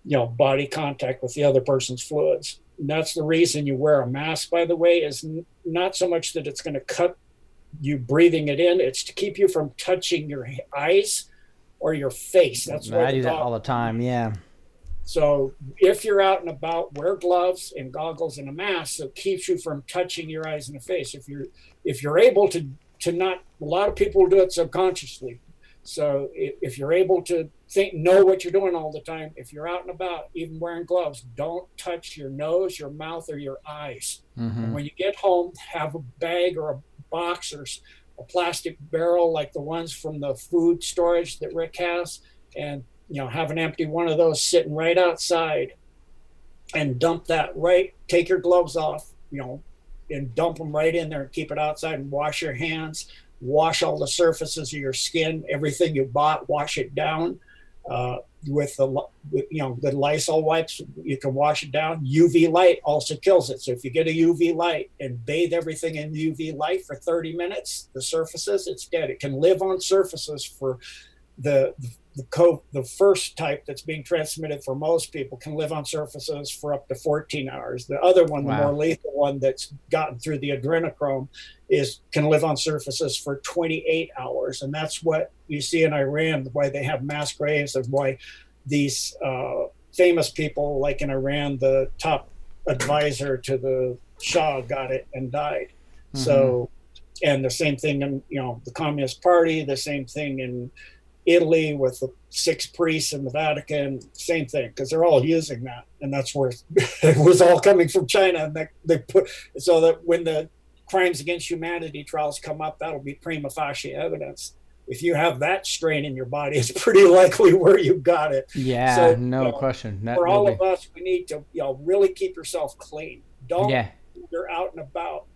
body contact with the other person's fluids. And that's the reason you wear a mask, by the way, is not so much that it's going to cut you breathing it in, it's to keep you from touching your eyes or your face. That's why I do that all the time. Yeah. So if you're out and about, wear gloves and goggles and a mask, so it keeps you from touching your eyes and the face. If you're able to not, a lot of people do it subconsciously. So if you're able to know what you're doing all the time, if you're out and about, even wearing gloves, don't touch your nose, your mouth, or your eyes. Mm-hmm. And when you get home, have a bag or a box or a plastic barrel like the ones from the food storage that Rick has, and have an empty one of those sitting right outside, and dump that take your gloves off, and dump them right in there and keep it outside, and wash your hands, wash all the surfaces of your skin, everything you bought, wash it down with the Lysol wipes. You can wash it down. UV light also kills it. So if you get a UV light and bathe everything in UV light for 30 minutes, the surfaces, it's dead. It can live on surfaces for the first type that's being transmitted for most people can live on surfaces for up to 14 hours. The other one, wow, the more lethal one that's gotten through the adrenochrome, can live on surfaces for 28 hours. And that's what you see in Iran, why they have mass graves, and why these famous people, like in Iran, the top advisor to the Shah got it and died. Mm-hmm. So, and the same thing in the Communist Party, the same thing in Italy with the 6 priests in the Vatican, same thing, because they're all using that, and that's where it was all coming from China. And they put so that when the crimes against humanity trials come up, that'll be prima facie evidence. If you have that strain in your body, it's pretty likely where you got it. Yeah, so, no question. For all of us, we need to really keep yourself clean. Don't you're out and about,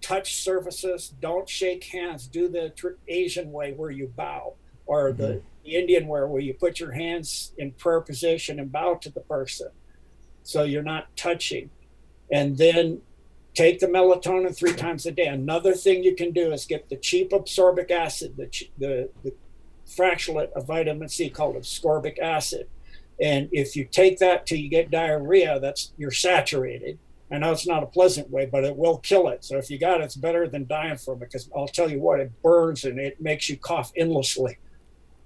touch surfaces, don't shake hands, do the Asian way where you bow, or the Indian way where you put your hands in prayer position and bow to the person, so you're not touching. And then take the melatonin 3 times a day. Another thing you can do is get the cheap ascorbic acid, the fractionate of vitamin C called ascorbic acid. And if you take that till you get diarrhea, you're saturated. I know it's not a pleasant way, but it will kill it. So if you got it, it's better than dying from it, because I'll tell you what, it burns and it makes you cough endlessly.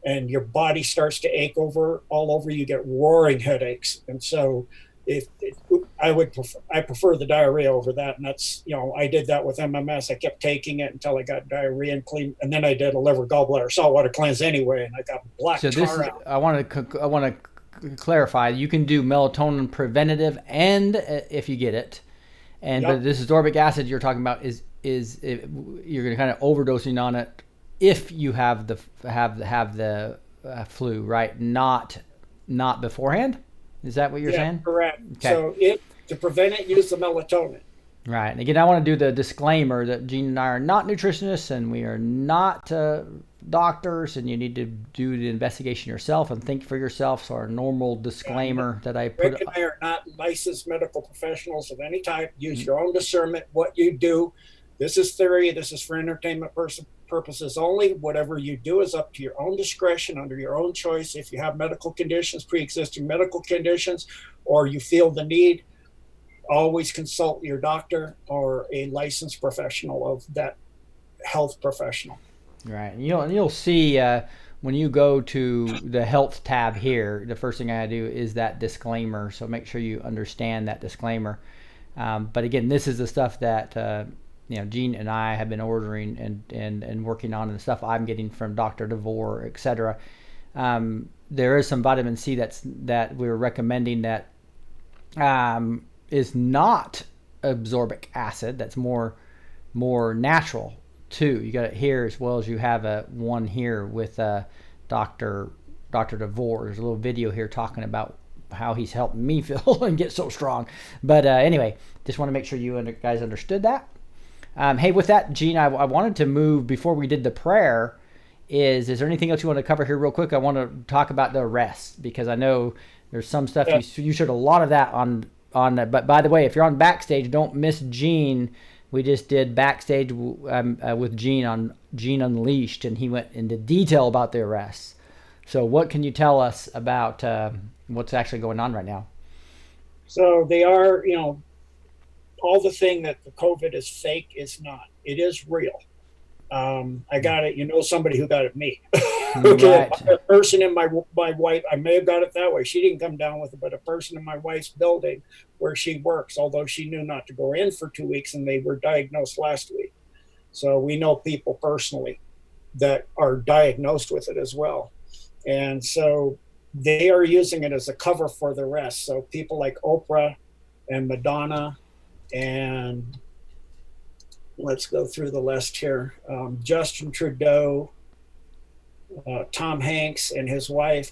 And your body starts to ache all over. You get roaring headaches. And so I prefer the diarrhea over that. And that's, I did that with MMS. I kept taking it until I got diarrhea and clean. And then I did a liver gallbladder saltwater cleanse anyway. And I got black tar out. I want to clarify. You can do melatonin preventative and if you get it. And but this ascorbic acid you're talking about is you're going to kind of overdosing on it if you have the flu, right? Not beforehand. Is that what you're saying? Correct. Okay. So to prevent it, use the melatonin. Right. And again, I want to do the disclaimer that Gene and I are not nutritionists and we are not doctors, and you need to do the investigation yourself and think for yourself. So our normal disclaimer that I put. Rick and I are not licensed medical professionals of any type. Use your own discernment. What you do. This is theory. This is for entertainment purposes only. Whatever you do is up to your own discretion, under your own choice. If you have medical conditions, pre-existing medical conditions, or you feel the need, always consult your doctor or a licensed professional of that health professional. Right. And you'll see when you go to the health tab here, the first thing I do is that disclaimer. So make sure you understand that disclaimer. But again, this is the stuff that Gene and I have been ordering and working on, and the stuff I'm getting from Dr. DeVore, etc. There is some vitamin C that we're recommending that is not absorbic acid. That's more natural too. You got it here as well as you have one here with Dr. DeVore. There's a little video here talking about how he's helped me feel and get so strong. But anyway, just want to make sure you guys understood that. Hey, with that, Gene, I wanted to move before we did the prayer. Is there anything else you want to cover here real quick? I want to talk about the arrest, because I know there's some stuff you showed a lot of that on that. But by the way, if you're on Backstage, don't miss Gene. We just did Backstage with Gene on Gene Unleashed, and he went into detail about the arrests. So what can you tell us about what's actually going on right now? So they are, all the thing that the COVID is fake is not. It is real. I got it. Somebody who got it, me. Okay, Right. a person in my wife, I may have got it that way. She didn't come down with it, but a person in my wife's building where she works, although she knew not to go in for 2 weeks, and they were diagnosed last week. So we know people personally that are diagnosed with it as well. And so they are using it as a cover for the rest. So people like Oprah and Madonna, and let's go through the list here. Justin Trudeau, Tom Hanks and his wife,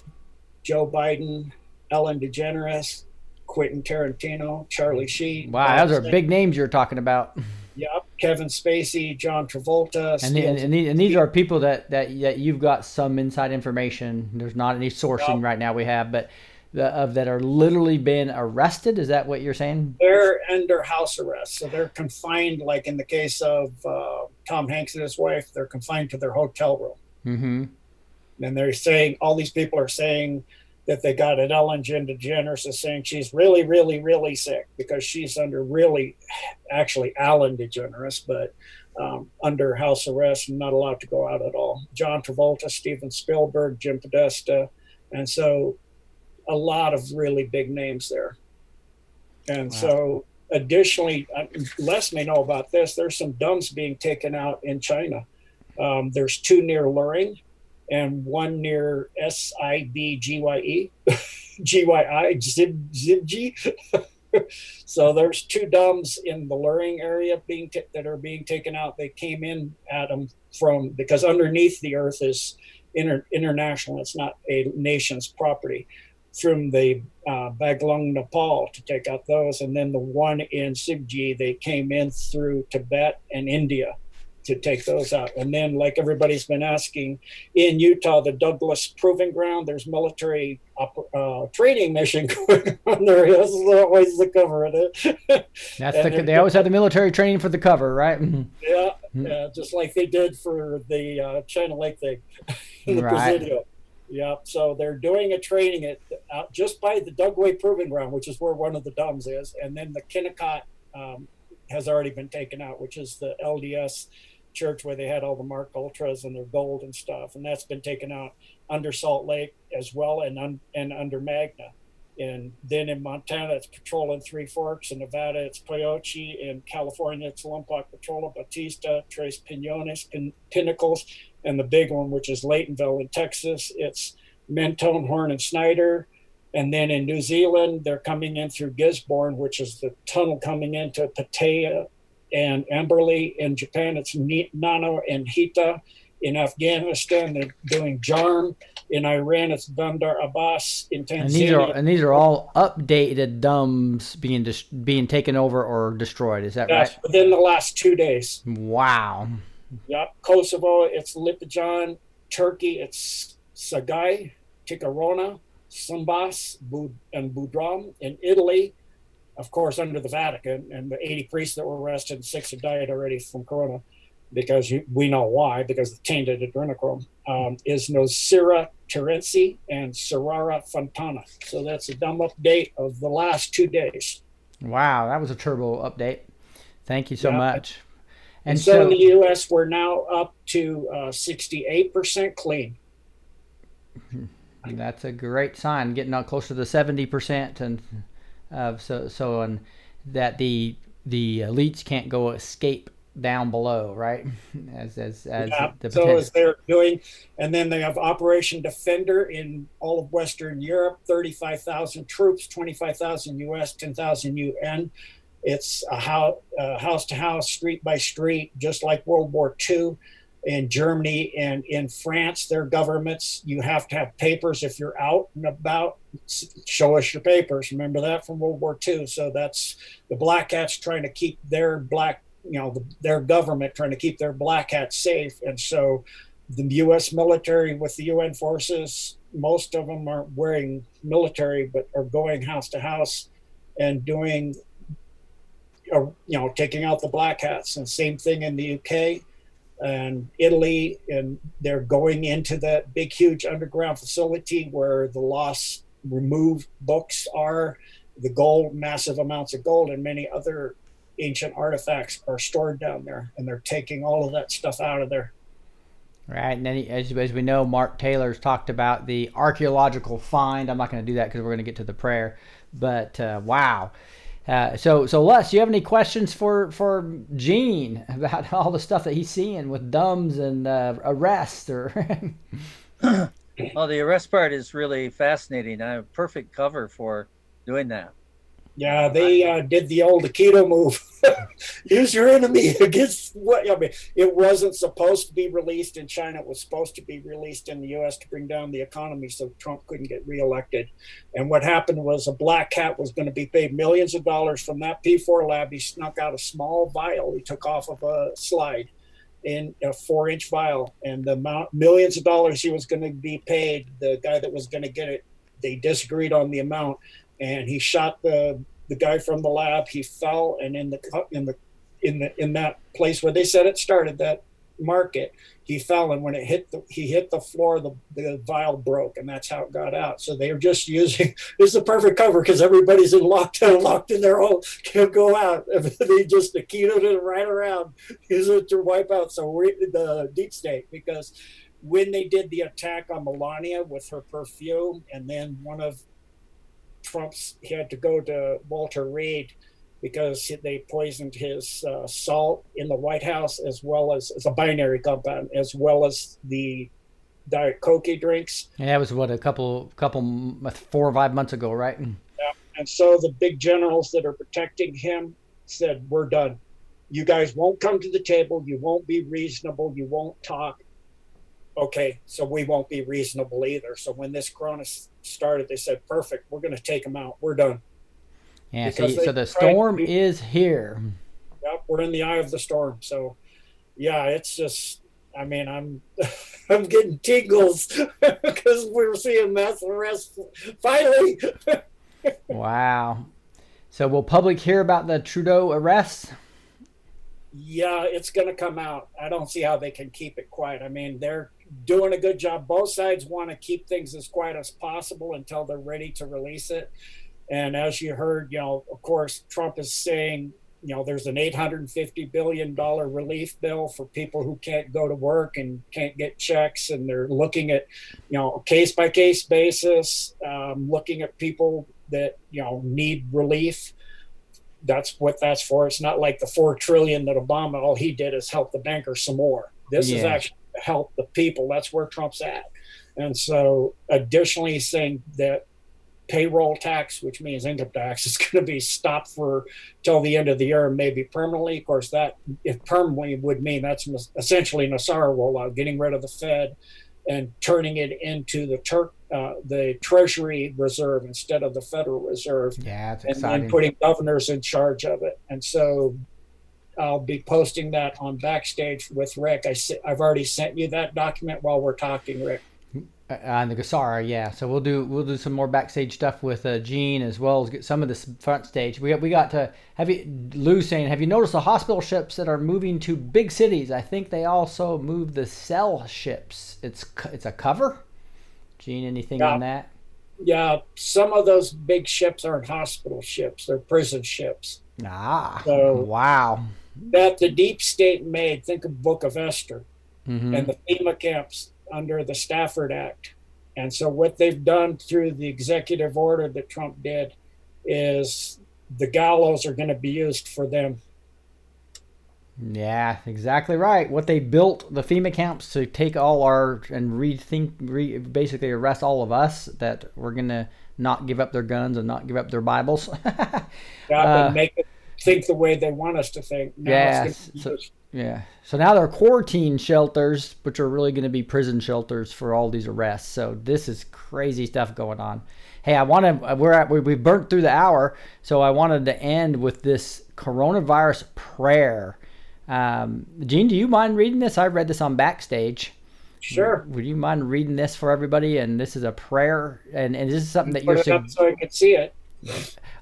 Joe Biden, Ellen DeGeneres, Quentin Tarantino, Charlie Sheen. Wow, those are big names you're talking about. Yep, Kevin Spacey, John Travolta. And these are people that you've got some inside information. There's not any sourcing right now we have, but that are literally been arrested. Is that what you're saying? They're under house arrest, so they're confined. Like in the case of Tom Hanks and his wife, they're confined to their hotel room. Mm-hmm. And they're saying, all these people are saying that they got it. Ellen DeGeneres is saying she's really, really, really sick because she's under actually Ellen DeGeneres, but under house arrest and not allowed to go out at all. John Travolta, Steven Spielberg, Jim Podesta. And so a lot of really big names there. And wow. So additionally, Les may know about this, there's some DUMBs being taken out in China. There's 2 near Luring and 1 near Sibgye, Zibji. So there's 2 DUMBs in the Luring area that are being taken out. They came in at them because underneath the earth is international. It's not a nation's property. From the Baglung, Nepal, to take out those. And then the one in Sibji, they came in through Tibet and India to take those out. And then, like everybody's been asking, in Utah, the Douglas Proving Ground, there's military training mission going on there. This is always the cover of it. They always have the military training for the cover, right? Yeah, just like they did for the China Lake thing in the Presidio. Yeah, so they're doing a training out just by the Dugway Proving Ground, which is where one of the DUMBs is. And then the Kennecott has already been taken out, which is the LDS church where they had all the Mark Ultras and their gold and stuff. And that's been taken out under Salt Lake as well, and under Magna. And then in Montana, it's Patrola and Three Forks. In Nevada, it's Coyote. In California, it's Lompoc, Patrola, Batista, Tres Pinones, Pinnacles. And the big one, which is Laytonville in Texas, it's Mentone, Horn, and Snyder. And then in New Zealand, they're coming in through Gisborne, which is the tunnel coming into Pattaya and Amberley. In Japan, it's Nano and Hita. In Afghanistan, they're doing Jarm. In Iran, it's Bandar Abbas. In Tanzania. And these are all updated DUMBs being taken over or destroyed. Is that right? Within the last 2 days. Wow. Yep. Kosovo, it's Lipijan. Turkey, it's Sagai, Tikarona, Sambas, and Budram. In Italy, of course, under the Vatican, and the 80 priests that were arrested, 6 had died already from corona. because we know why, because of tainted adrenochrome, is Nosira terensi and Cerara fontana. So that's a dumb update of the last 2 days. Wow, that was a turbo update. Thank you so much. And so in the U.S., we're now up to 68% clean. That's a great sign, getting up close to the 70%, and and that the elites can't go escape down below, right? As they're doing, and then they have Operation Defender in all of Western Europe, 35,000 troops, 25,000 U.S., 10,000 UN. It's a house to house, street by street, just like World War II. In Germany and in France, their governments, you have to have papers if you're out and about. Show us your papers. Remember that from World War II. So that's the black hats trying to keep their their government trying to keep their black hats safe. And so the U.S. military with the UN forces, most of them aren't wearing military, but are going house to house and doing, taking out the black hats. And same thing in the UK and Italy, and they're going into that big, huge underground facility where the lost, removed books are, the gold, massive amounts of gold, and many other ancient artifacts are stored down there, and they're taking all of that stuff out of there. Right, and then as we know, Mark Taylor's talked about the archaeological find. I'm not going to do that because we're going to get to the prayer, but wow. So Les, do you have any questions for Gene about all the stuff that he's seeing with dumbs and arrests? Or Well, the arrest part is really fascinating. I have a perfect cover for doing that. Yeah, they did the old Aikido move. Use your enemy against what? I mean, it wasn't supposed to be released in China. It was supposed to be released in the U.S. to bring down the economy so Trump couldn't get reelected. And what happened was a black cat was going to be paid millions of dollars from that P4 lab. He snuck out a small vial he took off of a slide in a 4-inch vial. And the amount, millions of dollars he was going to be paid, the guy that was going to get it, they disagreed on the amount. And he shot the guy from the lab. He fell, and in that place where they said it started, that market, he fell, and when he hit the floor, the vial broke, and that's how it got out. So they were just using this is the perfect cover because everybody's in lockdown, locked in their home, can't go out. They just Aikito'd it right around, use it to wipe out. So we're the deep state, because when they did the attack on Melania with her perfume, and then one of Trump's, he had to go to Walter Reed because they poisoned his salt in the White House, as well as a binary compound, as well as the Diet Coke drinks. Yeah, that was what, a couple 4 or 5 months ago, right? Yeah. And so the big generals that are protecting him said, "We're done. You guys won't come to the table. You won't be reasonable. You won't talk." Okay, so we won't be reasonable either. So when this corona started, they said, "Perfect, we're going to take them out. We're done." Yeah, so the storm is here. Yep, we're in the eye of the storm. So, yeah, it's just, I mean, I'm I'm getting tingles because we're seeing mass arrests finally. Wow. So will public hear about the Trudeau arrests? Yeah, it's going to come out. I don't see how they can keep it quiet. I mean, they're doing a good job. Both sides want to keep things as quiet as possible until they're ready to release it. And as you heard, of course, Trump is saying, there's an $850 billion relief bill for people who can't go to work and can't get checks. And they're looking at, a case by case basis, looking at people that, need relief. That's what that's for. It's not like the $4 trillion that Obama, all he did is help the bankers some more. This is actually to help the people. That's where Trump's at. And so additionally, he's saying that payroll tax, which means income tax, is going to be stopped for till the end of the year, maybe permanently. Of course, that if permanently would mean that's essentially Nassar rollout, getting rid of the Fed and turning it into the Treasury Reserve instead of the Federal Reserve. Yeah, that's exciting. And then putting governors in charge of it. And so I'll be posting that on Backstage with Rick. I've already sent you that document while we're talking, Rick. On the Gasara, yeah. So we'll do some more backstage stuff with Gene, as well as get some of this front stage. We got to Lou saying, have you noticed the hospital ships that are moving to big cities? I think they also move the cell ships. It's a cover. Gene, anything on that? Yeah, some of those big ships aren't hospital ships; they're prison ships. So, wow. That the deep state made. Think of Book of Esther, mm-hmm. and the FEMA camps under the Stafford Act. And so what they've done through the executive order that Trump did is the gallows are going to be used for them. Yeah, exactly right. What they built, the FEMA camps, to take all and basically arrest all of us that we're going to not give up their guns and not give up their Bibles. And make it think the way they want us to think. Yeah. So now they're quarantine shelters, which are really going to be prison shelters for all these arrests. So this is crazy stuff going on. Hey, we burnt through the hour, so I wanted to end with this coronavirus prayer. Gene, do you mind reading this? I read this on Backstage. Sure. Would you mind reading this for everybody? And this is a prayer, and this is something that you're put it up so I can see it.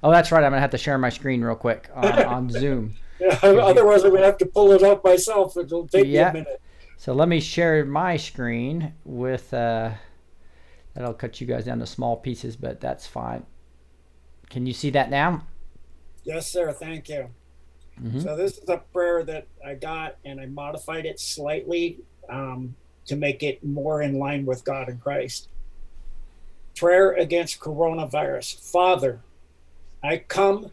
Oh, that's right. I'm gonna have to share my screen real quick on Zoom. Yeah, otherwise, I'm going to have to pull it up myself. It'll take me a minute. So let me share my screen with, that'll cut you guys down to small pieces, but that's fine. Can you see that now? Yes, sir. Thank you. Mm-hmm. So this is a prayer that I got, and I modified it slightly to make it more in line with God and Christ. Prayer against coronavirus. Father, I come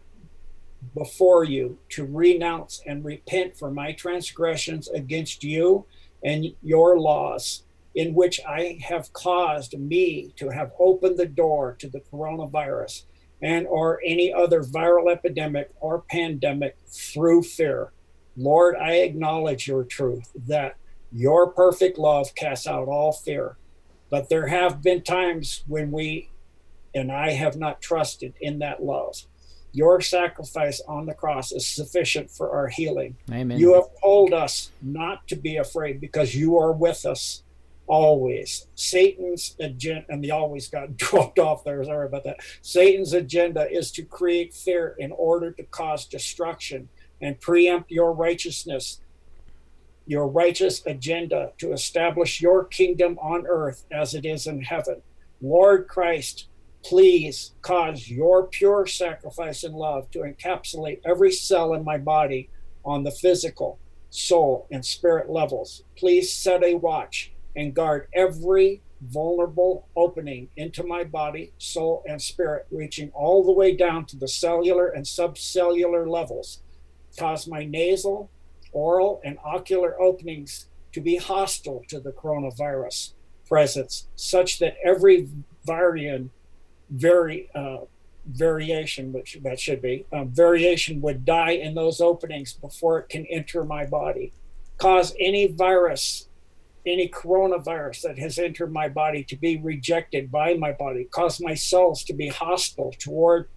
before you to renounce and repent for my transgressions against you and your laws, in which I have caused me to have opened the door to the coronavirus and or any other viral epidemic or pandemic through fear. Lord, I acknowledge your truth that your perfect love casts out all fear. But there have been times when I have not trusted in that love. Your sacrifice on the cross is sufficient for our healing. Amen. You have told us not to be afraid because you are with us always. Satan's agenda, and the always got dropped off there, sorry about that. Satan's agenda is to create fear in order to cause destruction and preempt your righteousness, your righteous agenda to establish your kingdom on earth as it is in heaven. Lord Christ, please cause your pure sacrifice and love to encapsulate every cell in my body on the physical, soul, and spirit levels. Please set a watch and guard every vulnerable opening into my body, soul, and spirit, reaching all the way down to the cellular and subcellular levels. Cause my nasal, oral, and ocular openings to be hostile to the coronavirus presence, such that every variation would die in those openings before it can enter my body. Cause any coronavirus that has entered my body to be rejected by my body. Cause my cells to be hostile toward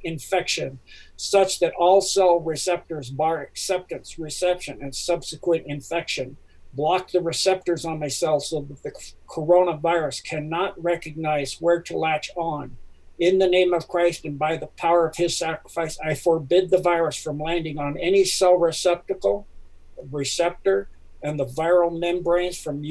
infection, such that all cell receptors bar acceptance, reception, and subsequent infection. Block the receptors on my cells so that the coronavirus cannot recognize where to latch on. In the name of Christ and by the power of his sacrifice, I forbid the virus from landing on any cell receptor, and the viral membranes from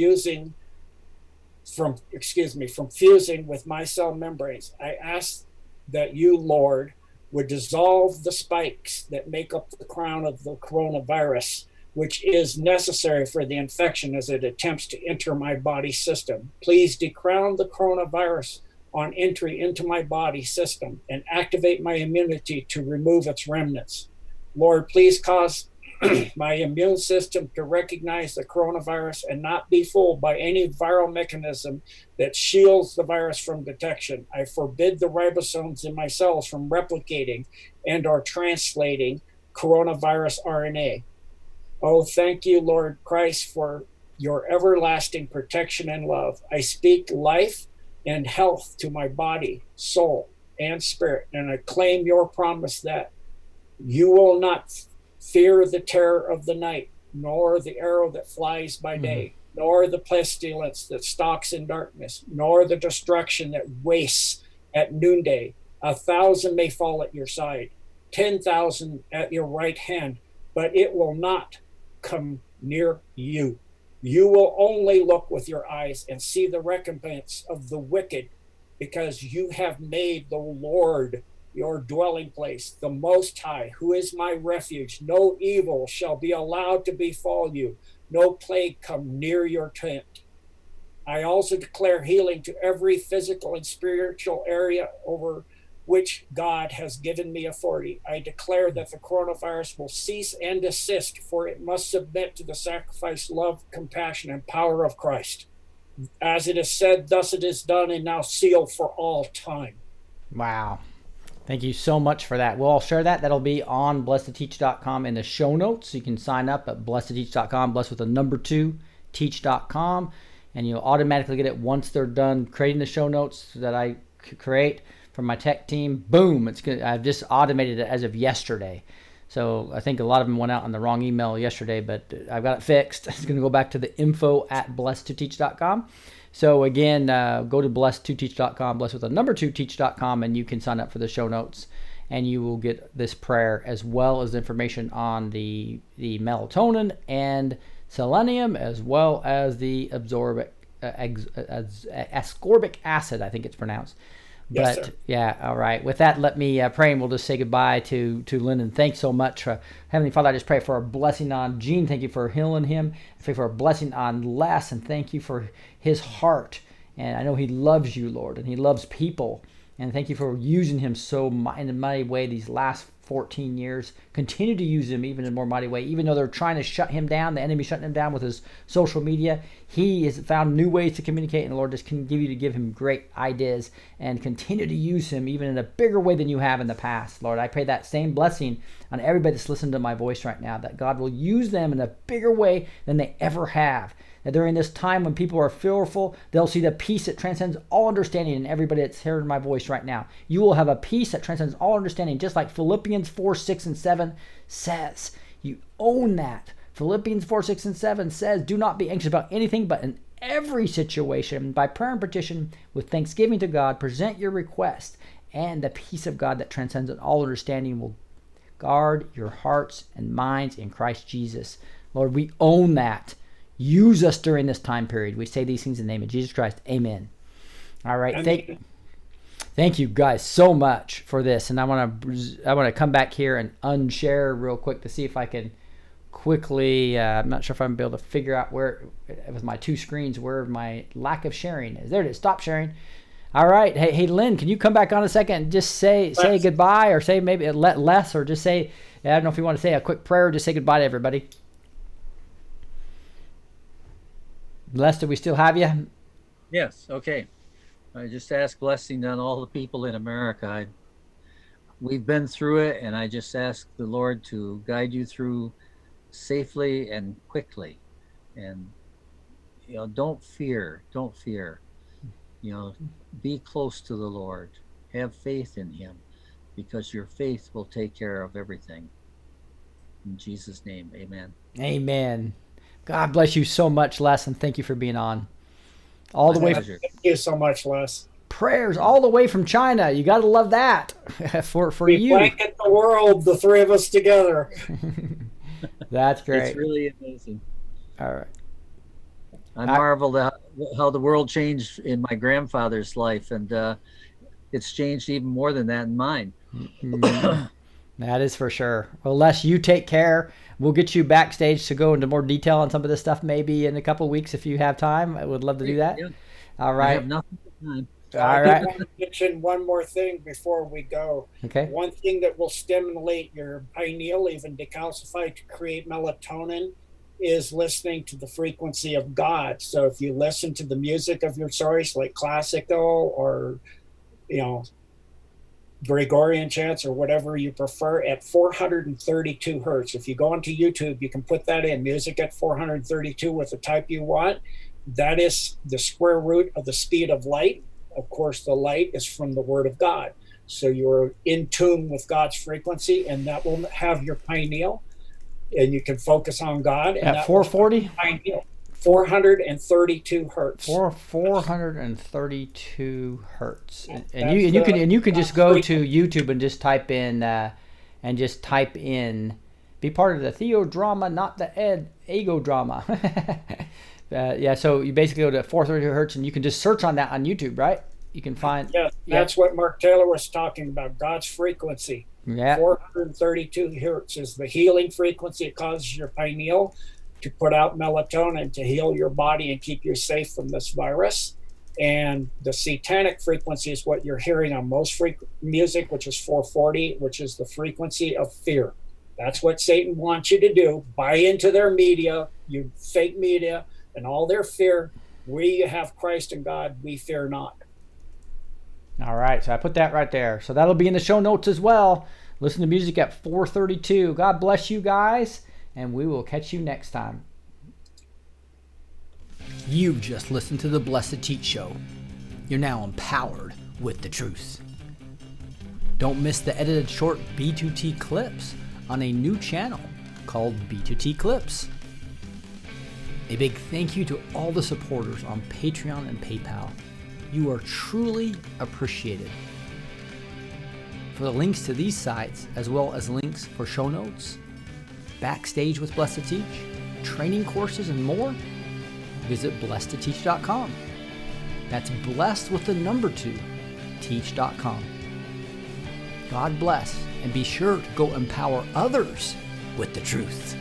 fusing with my cell membranes. I ask that you, Lord, would dissolve the spikes that make up the crown of the coronavirus, which is necessary for the infection as it attempts to enter my body system. Please decrown the coronavirus on entry into my body system and activate my immunity to remove its remnants. Lord, please cause my immune system to recognize the coronavirus and not be fooled by any viral mechanism that shields the virus from detection. I forbid the ribosomes in my cells from replicating and or translating coronavirus RNA. Oh, thank you, Lord Christ, for your everlasting protection and love. I speak life and health to my body, soul, and spirit, and I claim your promise that you will not fear the terror of the night, nor the arrow that flies by day, nor the pestilence that stalks in darkness, nor the destruction that wastes at noonday. 1,000 may fall at your side, 10,000 at your right hand, but it will not come near you. You will only look with your eyes and see the recompense of the wicked, because you have made the Lord your dwelling place, the Most High, who is my refuge. No evil shall be allowed to befall you, no plague come near your tent. I also declare healing to every physical and spiritual area over which God has given me authority. I declare that the coronavirus will cease and desist, for it must submit to the sacrifice, love, compassion, and power of Christ. As it is said, thus it is done, and now sealed for all time. Wow. Thank you so much for that. We'll all share that. That'll be on blessedtoteach.com in the show notes. You can sign up at blessedtoteach.com, blessed with a number 2, teach.com, and you'll automatically get it once they're done creating the show notes that I create from my tech team. Boom. It's good. I've just automated it as of yesterday. So I think a lot of them went out on the wrong email yesterday, but I've got it fixed. It's going to go back to the info at blessedtoteach.com. So again, go to blessedtoteach.com, blessed with a number 2, teach.com, and you can sign up for the show notes, and you will get this prayer as well as information on the melatonin and selenium, as well as the ascorbic acid, I think it's pronounced. Yes, But sir. yeah, all right. With that, let me pray, and we'll just say goodbye to Lyndon. Thanks so much. Heavenly Father, I just pray for a blessing on Gene. Thank you for healing him. I pray for a blessing on Les, and thank you for his heart. And I know he loves you, Lord, and he loves people. And thank you for using him so in a mighty way these last 14 years. Continue to use him even in a more mighty way. Even though they're trying to shut him down, the enemy shutting him down with his social media, he has found new ways to communicate, and Lord, just continue to give him great ideas and continue to use him even in a bigger way than you have in the past. Lord, I pray that same blessing on everybody that's listening to my voice right now, that God will use them in a bigger way than they ever have. That during this time when people are fearful, they'll see the peace that transcends all understanding in everybody that's hearing my voice right now. You will have a peace that transcends all understanding, just like Philippians 4, 6, and 7 says. You own that. Philippians 4, 6, and 7 says, do not be anxious about anything, but in every situation, by prayer and petition, with thanksgiving to God, present your request, and the peace of God that transcends all understanding will guard your hearts and minds in Christ Jesus. Lord, we own that. Use us during this time period. We say these things in the name of Jesus Christ. Amen. All right. Thank you guys so much for this. And I want to come back here and unshare real quick to see if I can quickly. I'm not sure if I'm able to figure out where with my 2 screens where my lack of sharing is. There it is. Stop sharing. All right. Hey, Lynn, can you come back on a second and just say goodbye, or say maybe let less, or just say, I don't know if you want to say a quick prayer or just say goodbye to everybody. Les, do we still have you? Yes. Okay. I just ask blessing on all the people in America. We've been through it, and I just ask the Lord to guide you through safely and quickly. And, don't fear. Be close to the Lord. Have faith in him, because your faith will take care of everything. In Jesus' name, amen. Amen. God bless you so much, Les, and thank you for being on. All the way. Thank you so much, Les. Prayers all the way from China. You got to love that for we you. blanket the world, the 3 of us together. That's great. It's really amazing. All right. I marveled at how the world changed in my grandfather's life, and it's changed even more than that in mine. That is for sure. Well, Les, you take care. We'll get you backstage to go into more detail on some of this stuff maybe in a couple of weeks if you have time. I would love to do that. Yeah. All right. I have nothing but time. All right. I want to mention one more thing before we go. Okay. One thing that will stimulate your pineal, even decalcify to create melatonin, is listening to the frequency of God. So if you listen to the music of your choice, like classical or, Gregorian chants or whatever you prefer, at 432 hertz. If you go onto YouTube, you can put that in, music at 432 with the type you want. That is the square root of the speed of light. Of course, the light is from the Word of God. So you're in tune with God's frequency, and that will have your pineal, and you can focus on God. And At 440? Pineal. 432 hertz. 432 hertz, and you can just go to YouTube and just type in be part of the theodrama, not the ego drama. Yeah, so you basically go to 432 hertz, and you can just search on that on YouTube, right? You can find. Yeah, that's what Mark Taylor was talking about. God's frequency. Yeah. 432 hertz is the healing frequency. It causes your pineal to put out melatonin to heal your body and keep you safe from this virus. And the satanic frequency is what you're hearing on most music, which is 440, which is the frequency of fear. That's what Satan wants you to do. Buy into their media, you fake media, and all their fear. We have Christ and God, we fear not. All right, so I put that right there. So that'll be in the show notes as well. Listen to music at 432. God bless you guys, and we will catch you next time. You've just listened to the Blessed Teach Show. You're now empowered with the truth. Don't miss the edited short B2T clips on a new channel called B2T Clips. A big thank you to all the supporters on Patreon and PayPal. You are truly appreciated. For the links to these sites, as well as links for show notes, Backstage with Blessed Teach, training courses, and more, visit blessedtoteach.com. That's blessed with the number 2, teach.com. God bless, and be sure to go empower others with the truth.